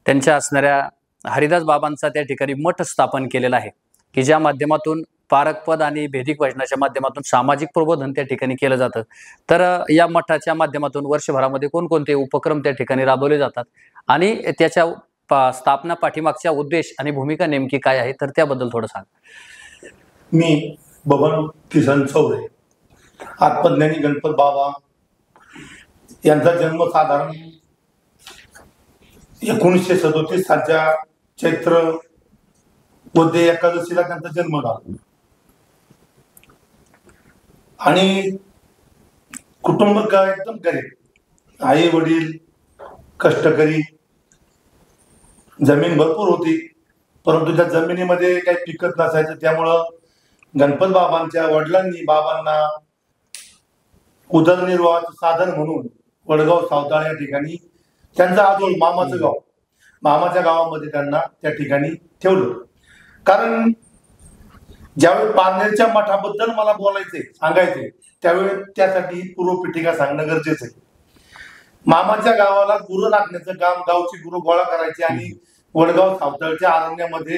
त्यांच्या असणाऱ्या हरिदास बाबांचा त्या ठिकाणी मठ स्थापन केलेला आहे की ज्या माध्यमातून पारकपद आणि भेदिक वचनाच्या माध्यमातून सामाजिक प्रबोधन त्या ठिकाणी केलं जातं. तर या मठाच्या माध्यमातून वर्षभरामध्ये कोणकोणते उपक्रम त्या ठिकाणी राबवले जातात आणि त्याच्या स्थापना पाठीमागचा उद्देश आणि भूमिका नेमकी काय आहे, तर त्याबद्दल थोडं सांग. मी बबन किसन चौरे, आत्मज्ञानी गणपत बाबा यांचा जन्म साधारण 1937 सालच्या चैत्र वद्य एकादशीला त्यांचा जन्म झाला. आणि कुटुंब एकदम गरीब, आई वडील कष्टकरी, जमीन भरपूर होती, परंतु त्या जमिनीमध्ये काही पिकत नसायचं. त्यामुळं गणपत बाबांच्या वडिलांनी बाबांना उदरनिर्वाहाचं साधन म्हणून वडगाव सावताळ या ठिकाणी त्यांचा आजोळ मामाचं गाव, मामाच्या गावामध्ये त्यांना त्या ठिकाणी ठेवलं. कारण ज्यावेळी पारनेरच्या मठाबद्दल मला बोलायचंय, सांगायचंय, त्यावेळी त्यासाठी पूर्वपीठिका सांगणं गरजेचं आहे. मामाच्या गावाला गुरं राखण्याचं काम, गावची गुरं गोळा करायची आणि वडगाव सावताळच्या अरण्यामध्ये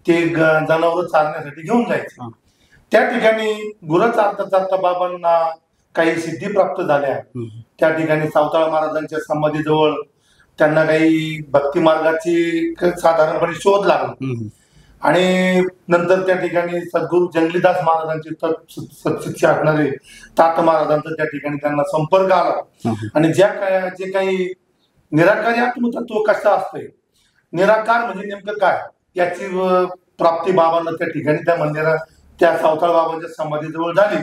ते जनावर चारण्यासाठी घेऊन जायचे. त्या ठिकाणी गुरं चारता चारता बाबांना काही सिद्धी प्राप्त झाल्या. त्या ठिकाणी सावताळ महाराजांच्या समाधीजवळ त्यांना काही भक्ती मार्गाची साधारणपणे शोध लागला आणि नंतर त्या ठिकाणी सद्गुरू जंगलीदास महाराजांचे सत्शिष्य असणारे तात महाराजांचा त्या ठिकाणी त्यांना संपर्क आला. आणि जे काही निराकारी आत्मतत्व कसं असतंय, निराकार म्हणजे नेमकं काय, याची प्राप्ती बाबांना त्या ठिकाणी त्या मंदिरात त्या सावताळ बाबांच्या समाधीजवळ झाली.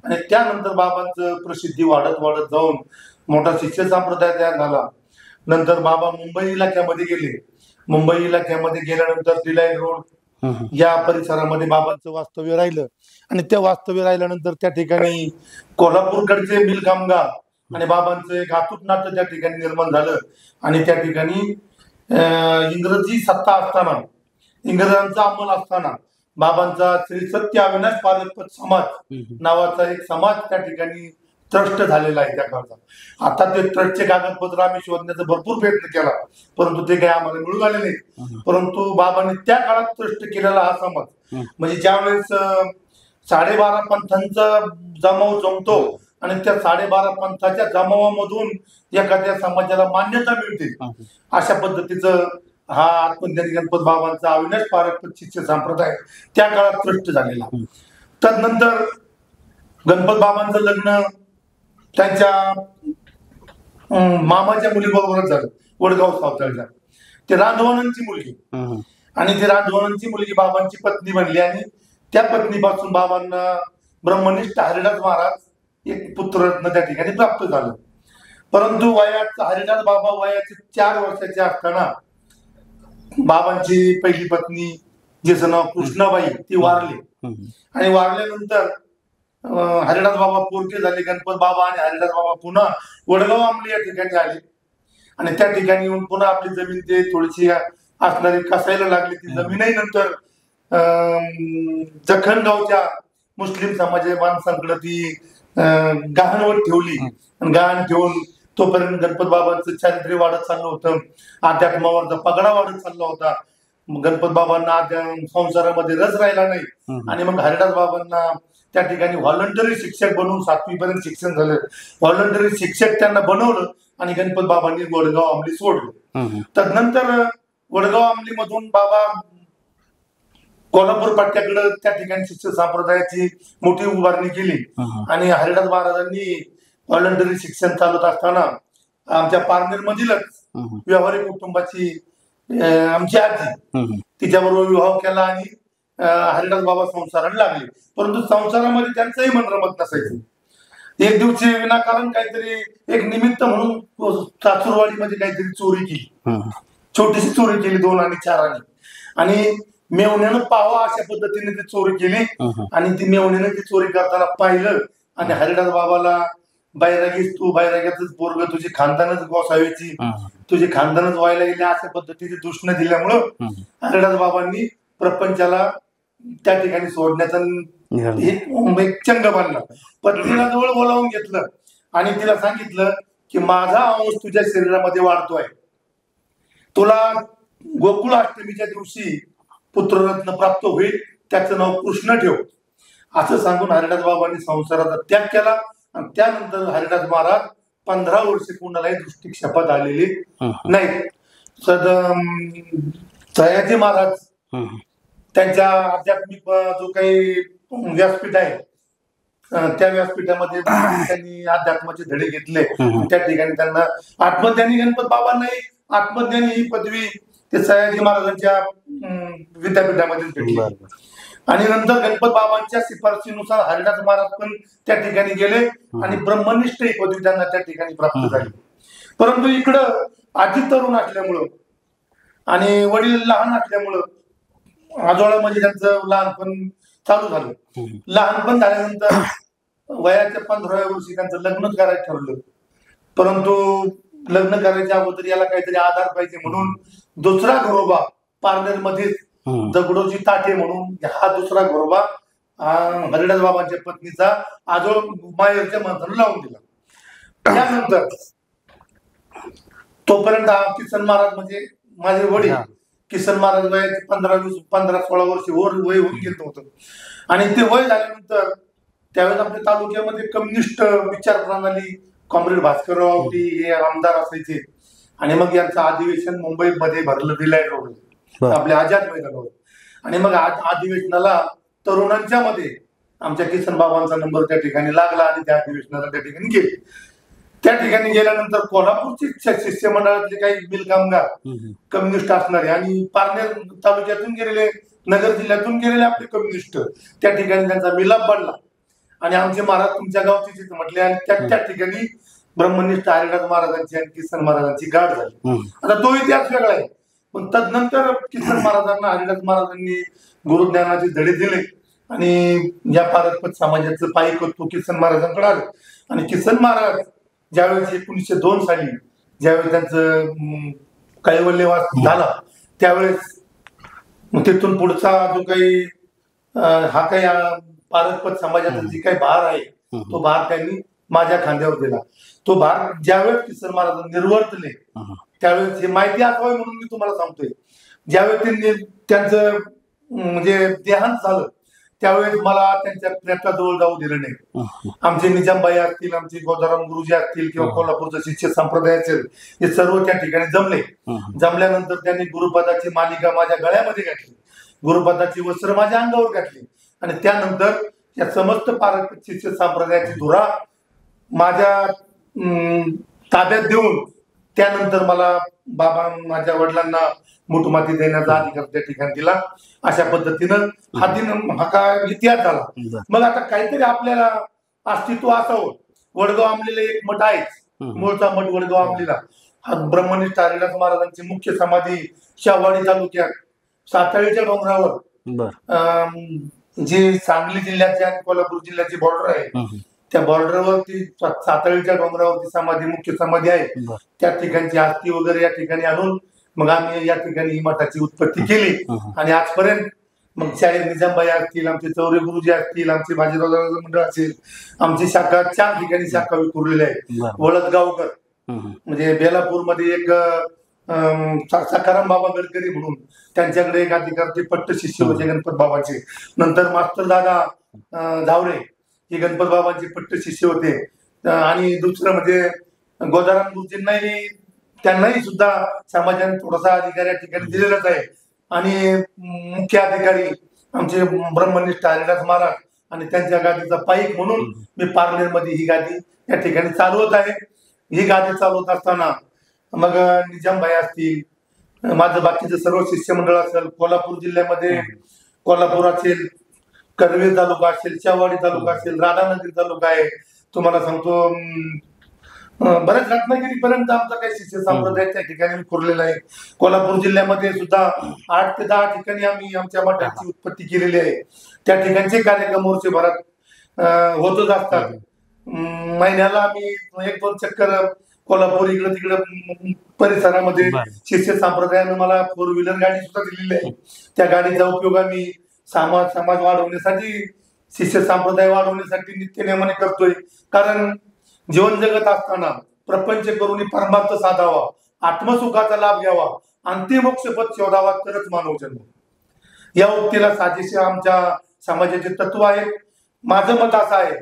आणि त्यानंतर बाबांचं प्रसिद्धी वाढत वाढत जाऊन मोठा शिष्य संप्रदाय तयार झाला. नंतर बाबा मुंबई इलाक्यामध्ये गेले मुंबई इलाक्यामध्ये गेल्यानंतर डिलाईन रोड या परिसरामध्ये बाबांचं वास्तव्य राहिलं आणि त्या वास्तव्य राहिल्यानंतर त्या ठिकाणी कोल्हापूरकडचे मिल कामगार आणि बाबांचं एक अतूट नातं त्या ठिकाणी निर्माण झालं आणि त्या ठिकाणी इंग्रजी सत्ता असताना, इंग्रजांचा अंमल असताना बाबांचा श्री सत्य अविनाश पारपत समाज नावाचा एक समाज त्या ठिकाणी ट्रस्ट झालेला आहे त्या काळात. आता ते ट्रस्टचे कागदपत्र आम्ही शोधण्याचा भरपूर प्रयत्न केला, परंतु ते काही आम्हाला मिळून आले नाही. परंतु बाबांनी त्या काळात ट्रस्ट केलेला हा समाज म्हणजे ज्यावेळेस 12.5 पंथांचा जमाव जमतो आणि त्या 12.5 पंथाच्या जमावामधून एखाद्या समाजाला मान्यता मिळते, अशा पद्धतीचं हा आत्मज्ञानी गणपत बाबांचा अविनाश पारपत शिष्य संप्रदाय त्या काळात ट्रस्ट झालेला. तदनंतर गणपत बाबांचं लग्न त्यांच्या मामाच्या मुलीबरोबरच झालं, वडगाव सावताळच्या. ते रांधवानांची मुलगी आणि ती रांधवानांची मुलगी बाबांची पत्नी बनली आणि त्या पत्नीपासून बाबांना ब्रह्मनिष्ठ हरिदास महाराज एक पुत्ररत्न त्या ठिकाणी प्राप्त झालं. परंतु हरिदास बाबा वयाचे 4 वर्षाचे असताना बाबांची पहिली पत्नी जिचं नाव कृष्णाबाई ती वारली आणि वारल्यानंतर हरिदास बाबा पोरके झाले. गणपत बाबा आणि हरिदास बाबा पुन्हा वडगाव आंबली या ठिकाणी आले आणि त्या ठिकाणी येऊन पुन्हा आपली जमीन ते थोडीशी असणारी कसायला लागली. ती जमीनही नंतर जखणगावच्या मुस्लिम समाजाच्या माणसांकडे ती गहाणवत ठेवली आणि गहाण ठेवून तोपर्यंत गणपत बाबांचं चारित्र्य वाढत चाललं होतं, अध्यात्मावरचा पगडा वाढत चालला होता. गणपत बाबांना संसारामध्ये रस राहिला नाही आणि मग हरिदास बाबांना त्या ठिकाणी व्हॉलंटरी शिक्षक बनवून 7वी पर्यंत शिक्षण झालं. व्हॉलंटरी शिक्षक त्यांना बनवलं आणि गणपत बाबांनी वडगाव अंमली सोडलं. तदनंतर वडगाव अंमली मधून बाबा कोल्हापूर पट्ट्याकडे त्या ठिकाणी शिक्षक संप्रदायाची मोठी उभारणी केली आणि हरिदास महाराजांनी व्हॉलंटरी शिक्षण चालवत असताना आमच्या पारनेर मधीलच व्यावहारिक कुटुंबाची आमची आजी तिच्याबरोबर विवाह केला आणि हरिदास बाबा संसाराला लागले. परंतु संसारामध्ये त्यांचंही मन रमत नसायचं. एक दिवशी विनाकारण काहीतरी एक निमित्त म्हणून सासूरवाडीमध्ये काहीतरी चोरी केली, छोटीशी चोरी केली 2 आणि 4 आणि मेवण्यानं पावा अशा पद्धतीने ती चोरी केली आणि ती मेवण्यानं ती चोरी करताना पाहिलं आणि हरिदास बाबाला बैरागीस तू बैराग्याच पोरग तुझी खानदानच गोसाव्याची तुझी खानदानच व्हायला गेली अशा पद्धतीची दूषण दिल्यामुळं हरिदास बाबांनी प्रपंचाला त्या ठिकाणी सोडण्याचा एक चंग बांधला. पत्नीला जवळ बोलावून घेतलं आणि तिला सांगितलं की माझा अंश तुझ्या शरीरामध्ये वाढतोय, तुला गोकुळ अष्टमीच्या दिवशी पुत्ररत्न प्राप्त होईल, त्याचं नाव कृष्ण ठेव, असं सांगून हरिदास बाबांनी संसाराचा त्याग केला. आणि त्यानंतर हरिदास महाराज 15 वर्षे कोणालाही दृष्टिक्षेपात आलेले नाहीत. सयाजी महाराज त्यांच्या आध्यात्मिक जो काही व्यासपीठ आहे त्या व्यासपीठामध्ये त्यांनी अध्यात्माचे धडे घेतले. त्या ठिकाणी त्यांना आत्मज्ञानी गणपत बाबांनाही आत्मज्ञानी ही पदवी ते सयाजी महाराजांच्या विद्यापीठामध्ये भेटली आणि नंतर गणपत बाबांच्या शिफारशीनुसार हरिदास महाराज पण त्या ठिकाणी गेले आणि ब्रह्मनिष्ठ ही पदवी त्यांना त्या ठिकाणी प्राप्त झाली. परंतु इकडं आजी तरुण असल्यामुळं आणि वडील लहान असल्यामुळं आजोळामध्ये त्यांचं लहानपण चालू झालं. लहानपण झाल्यानंतर वयाच्या 15व्या वर्षी त्यांचं लग्न करायचं ठरलं. परंतु लग्न करायच्या अगोदर याला काहीतरी आधार पाहिजे म्हणून दुसरा घरोबा पारनेर मध्ये दगडोजी ताटे म्हणून हा दुसरा घरोबा हरिदास बाबांच्या पत्नीचा आजोळ माहेरच्या माणसानं लावून दिला. त्यानंतर तोपर्यंत किसन महाराज म्हणजे माझे वडील किसन महाराज वयाचे 15-16 वर्ष वय होऊन गेलं होतं आणि ते वय झाल्यानंतर त्यावेळेस आपल्या तालुक्यामध्ये कम्युनिस्ट विचार प्रणाली कॉम्रेड भास्करराव आवटी हे आमदार असायचे आणि मग यांचं अधिवेशन मुंबईमध्ये भरलं दिलाय आपल्या आझाद मैदानावर आणि मग अधिवेशनाला तरुणांच्या मध्ये आमच्या किसन बाबांचा नंबर त्या ठिकाणी लागला आणि त्या अधिवेशनाला त्या ठिकाणी गेले. त्या ठिकाणी गेल्यानंतर कोल्हापूरचे शिष्यमंडळातले काही मिल कामगार कम्युनिस्ट असणारे आणि पारनेर तालुक्यातून गेलेले नगर जिल्ह्यातून गेलेले आपले कम्युनिस्ट त्या ठिकाणी त्यांचा मिलाप बनला आणि आमचे महाराज तुमच्या गावचे म्हटले आणि त्या ठिकाणी ब्रह्मनिष्ठ हरिदास महाराजांची आणि किसन महाराजांची गाठ झाली. आता तो इतिहास वेगळा आहे पण तदनंतर किसन महाराजांना हरिदास महाराजांनी गुरुज्ञानाचे धडे दिले आणि या पारपत समाजाचं पायकत्व किसन महाराजांकडे आलं. आणि किसन महाराज ज्यावेळेस 1902 साली ज्यावेळेस त्यांचं कैवल्यवास झाला त्यावेळेस तिथून पुढचा जो काही हा काही पारपत समाजाचा जी काही भार आहे तो भार त्यांनी माझ्या खांद्यावर दिला. तो भार ज्यावेळेस किसन महाराज निर्वर्तले त्यावेळेस हे माहिती असावी म्हणून मी तुम्हाला सांगतोय. ज्यावेळेस त्यांनी त्यांचं म्हणजे देहांत झालं त्यावेळेस मला त्यांच्या प्रेताजवळ जाऊ दिलं नाही. आमचे निजामबाई असतील, आमचे गोदाराम गुरुजी असतील किंवा कोल्हापूरचं शिष्य संप्रदाय असेल, हे सर्व त्या ठिकाणी जमले. जमल्यानंतर त्यांनी गुरुपदाची मालिका माझ्या गळ्यामध्ये घातली, गुरुपदाची वस्त्र माझ्या अंगावर घातली आणि त्यानंतर या समस्त पारंपरिक शिष्य संप्रदायाची धुरा माझ्या ताब्यात देऊन त्यानंतर मला बाबा माझ्या वडिलांना मुठमाती देण्याचा अधिकार त्या ठिकाणी दिला. अशा पद्धतीनं हा काय इतिहास झाला. मग आता काहीतरी आपल्याला अस्तित्व असावं. वडगाव आमलेला एक मठ आहेच, मूळचा मठ वडगाव आमलेला. हा ब्रह्मनिष्ठ हरिदास महाराजांची मुख्य समाधी शाहवाडी तालुक्यात साताळीच्या डोंगरावर जी सांगली जिल्ह्याची आणि कोल्हापूर जिल्ह्याची बॉर्डर आहे त्या बॉर्डरवरती साताळीच्या डोंगरावरती समाधी मुख्य समाधी आहे. त्या ठिकाणची आरती वगैरे या ठिकाणी आणून मग आम्ही या ठिकाणी ही मठाची उत्पत्ती केली आणि आजपर्यंत मग शाहीर निजामबाई असतील, आमचे चौरे गुरुजी असतील, आमचे बाजीराव मंडळ असेल, आमची शाखा 4 ठिकाणी शाखा विखुरलेल्या आहे. वळदगावकर म्हणजे बेलापूरमध्ये एक सखाराम बाबा गडकरी म्हणून त्यांच्याकडे एक अधिकारचे पट्ट शिष्य होते गणपत बाबांचे. नंतर मास्टर दादा धावरे हे गणपत बाबांचे पट्ट शिष्य होते. आणि दुसरं म्हणजे गोदाराम गुरुजींनाही त्यांनाही सुद्धा समाजाने थोडासा अधिकार या ठिकाणी दिलेलाच आहे. आणि मुख्य अधिकारी आमचे ब्रह्मनिष्ठ हरिदास महाराज आणि त्यांच्या गादीचा पाईक म्हणून मी पार्लरमध्ये ही गादी या ठिकाणी चालवत आहे. ही गादी चालवत असताना मग निजामबाई असतील, माझं बाकीचं सर्व शिष्यमंडळ असेल, कोल्हापूर जिल्ह्यामध्ये कोल्हापूर असेल, करवीर तालुका असेल, शाहवाडी तालुका असेल, राधानगरी तालुका आहे. तुम्हाला सांगतो बऱ्याच रत्नागिरी पर्यंत आमचा काही शिष्य संप्रदाय त्या ठिकाणी विखुरलेला आहे. कोल्हापूर जिल्ह्यामध्ये सुद्धा 8 ते 10 ठिकाणी आम्ही आमच्या मठाची उत्पत्ती केलेली आहे. त्या ठिकाणचे कार्यक्रम वर्षभरात होतच असतात. महिन्याला आम्ही 1-2 चक्कर कोल्हापूर इकडं तिकडं परिसरामध्ये शिष्य संप्रदायानं मला 4 व्हीलर गाडी सुद्धा दिलेली आहे. त्या गाडीचा उपयोग आम्ही समाज वाढवण्यासाठी, शिष्य संप्रदाय वाढवण्यासाठी नित्यनेमाने करतोय. कारण जीवन जगत असताना प्रपंच करून परमार्थ साधावा, आत्मसुखाचा लाभ घ्यावा, अंतिमोक्ष पद शोधावा तरच मानव जन्म. या उक्तीला साजेसे आमच्या समाजाचे तत्व आहे. माझं मत असं आहे,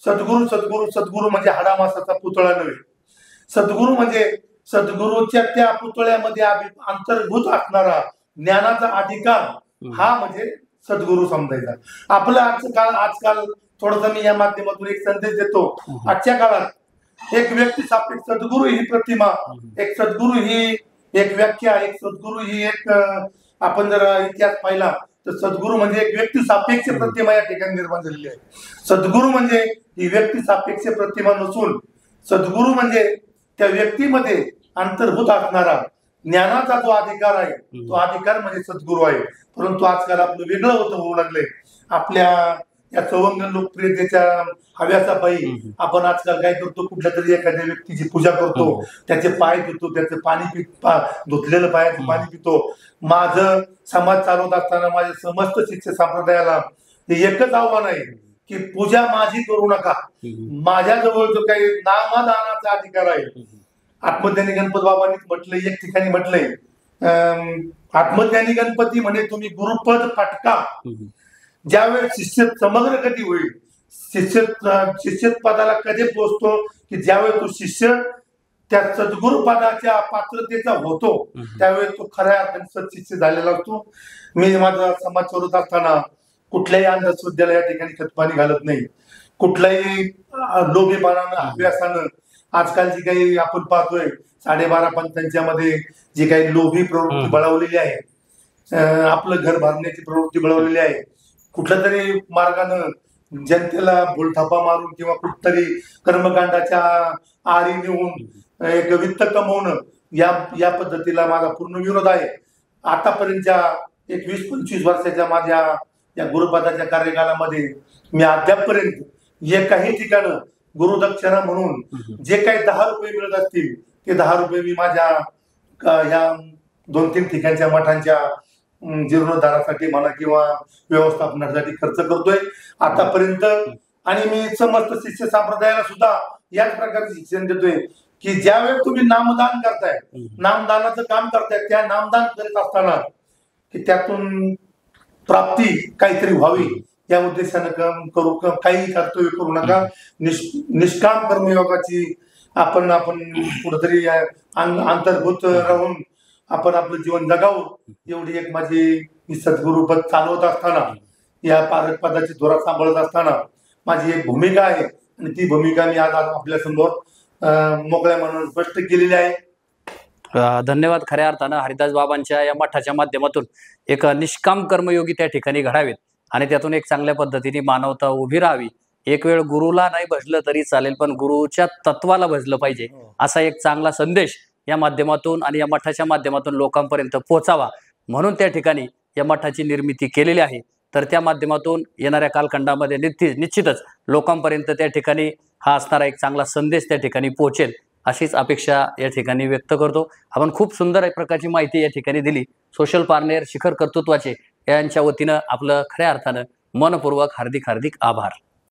सद्गुरू सद्गुरू सद्गुरू म्हणजे हाडामासाचा पुतळा नव्हे. सद्गुरू म्हणजे सद्गुरूच्या त्या पुतळ्यामध्ये अंतर्भूत असणारा ज्ञानाचा अधिकार हा म्हणजे सद्गुरू समजायचा. आपलं आजकाल थोडासा मी या माध्यमातून एक संदेश देतो. आजच्या काळात एक व्यक्ती सापेक्ष सद्गुरू ही प्रतिमा, एक सद्गुरू ही एक व्याख्या, एक सद्गुरू ही एक आपण जर इतिहास पाहिला तर सद्गुरू म्हणजे एक व्यक्ती सापेक्ष प्रतिमा या ठिकाणी निर्माण झालेली आहे. सद्गुरू म्हणजे ही व्यक्ती सापेक्ष प्रतिमा नसून सद्गुरू म्हणजे त्या व्यक्तीमध्ये अंतर्भूत असणारा ज्ञानाचा जो अधिकार आहे तो अधिकार म्हणजे सद्गुरू आहे. परंतु आजकाल आपलं वेगळं होऊ लागले. आपल्या या सवंगन लोकप्रियतेच्या हव्यासापायी आपण आजकाल काय करतो, कुठल्या तरी एखाद्या व्यक्तीची पूजा करतो, त्याचे पाय पितो, त्याचे पाणी धुतलेलं पायाचं पाणी पितो. माझं समाज चालवत असताना माझ्या समस्त शिष्य संप्रदायाला हे एकच आव्हान आहे की पूजा माझी करू नका. माझ्याजवळ जो काही नामदानाचा अधिकार आहे, आत्मज्ञानी गणपत बाबांनी म्हटलंय, एक ठिकाणी म्हटलंय, आत्मज्ञानी गणपती म्हणे तुम्ही गुरुपद पटका. ज्यावेळेस शिष्य समग्र कधी होईल, शिष्य पदाला कधी पोहोचतो की ज्यावेळेस तो शिष्य त्या सद्गुरु पदाच्या पात्रतेचा होतो त्यावेळेस तो खऱ्या अर्थाने सत्शिष्य झालेला असतो. मी माझा समाज चोरत असताना कुठल्याही अंधश्रद्धेला या ठिकाणी खतपाणी घालत नाही. कुठल्याही लोभीपणानं हव्यासानं आजकालची काही आपण पाहतोय 12.5 पंथांच्यामध्ये जी काही लोभी प्रवृत्ती बळावलेली आहे, आपलं घर भरण्याची प्रवृत्ती बळावलेली आहे. कुठल्या तरी मार्गानं जनतेला भूलथापा मारून किंवा कुठतरी कर्मकांडाच्या आरी नेऊन एक वित्त कमवणं या पद्धतीला माझा पूर्ण विरोध आहे. आतापर्यंतच्या एक 20-25 वर्षाच्या माझ्या या गुरुपदाच्या कार्यकालामध्ये मी अद्यापपर्यंत एकाही ठिकाणं गुरुदक्षिणा म्हणून जे काही 10 रुपये मिळत असतील ते 10 रुपये मी माझ्या ह्या 2-3 ठिकाणच्या मठांच्या जीर्णोद्धारासाठी म्हणा किंवा व्यवस्थापनासाठी खर्च करतोय आतापर्यंत. आणि मी समस्त शिष्य संप्रदायाला सुद्धा याच प्रकारचे शिक्षण देतोय की ज्यावेळेस तुम्ही नामदान करताय, नामदानाचं काम करताय, त्या नामदान करीत असताना की त्यातून प्राप्ती काहीतरी व्हावी या उद्देशानं काम करू, काही कर्तव्य करू नका. निष्काम कर्मयोगाची आपण कुठेतरी अंतर्भूत राहून आपण आपलं जीवन जगावं, एवढी एक माझी सद्गुरुपद चालवत असताना, या पारक पदाची धोरा सांभाळत असताना माझी एक भूमिका आहे आणि ती भूमिका मी आज आपल्या समोर मोकळ्या मनानं स्पष्ट केलेली आहे. धन्यवाद. खऱ्या अर्थानं हरिदास बाबांच्या या मठाच्या माध्यमातून एक निष्काम कर्मयोगी त्या ठिकाणी घडावेत आणि त्यातून एक चांगल्या पद्धतीने मानवता उभी राहावी. एक वेळ गुरुला नाही भजलं तरी चालेल, पण गुरुच्या तत्वाला भजलं पाहिजे, असा एक चांगला संदेश या माध्यमातून आणि या मठाच्या माध्यमातून लोकांपर्यंत पोहोचावा म्हणून त्या ठिकाणी या मठाची निर्मिती केलेली आहे. तर त्या माध्यमातून येणाऱ्या कालखंडामध्ये निश्चितच लोकांपर्यंत त्या ठिकाणी हा असणारा एक चांगला संदेश त्या ठिकाणी पोहोचेल अशीच अपेक्षा या ठिकाणी व्यक्त करतो. आपण खूप सुंदर एक प्रकारची माहिती या ठिकाणी दिली. सोशल पार्टनर शिखर कर्तृत्वाचे यांच्या वतीनं आपलं खऱ्या अर्थानं मनपूर्वक हार्दिक आभार.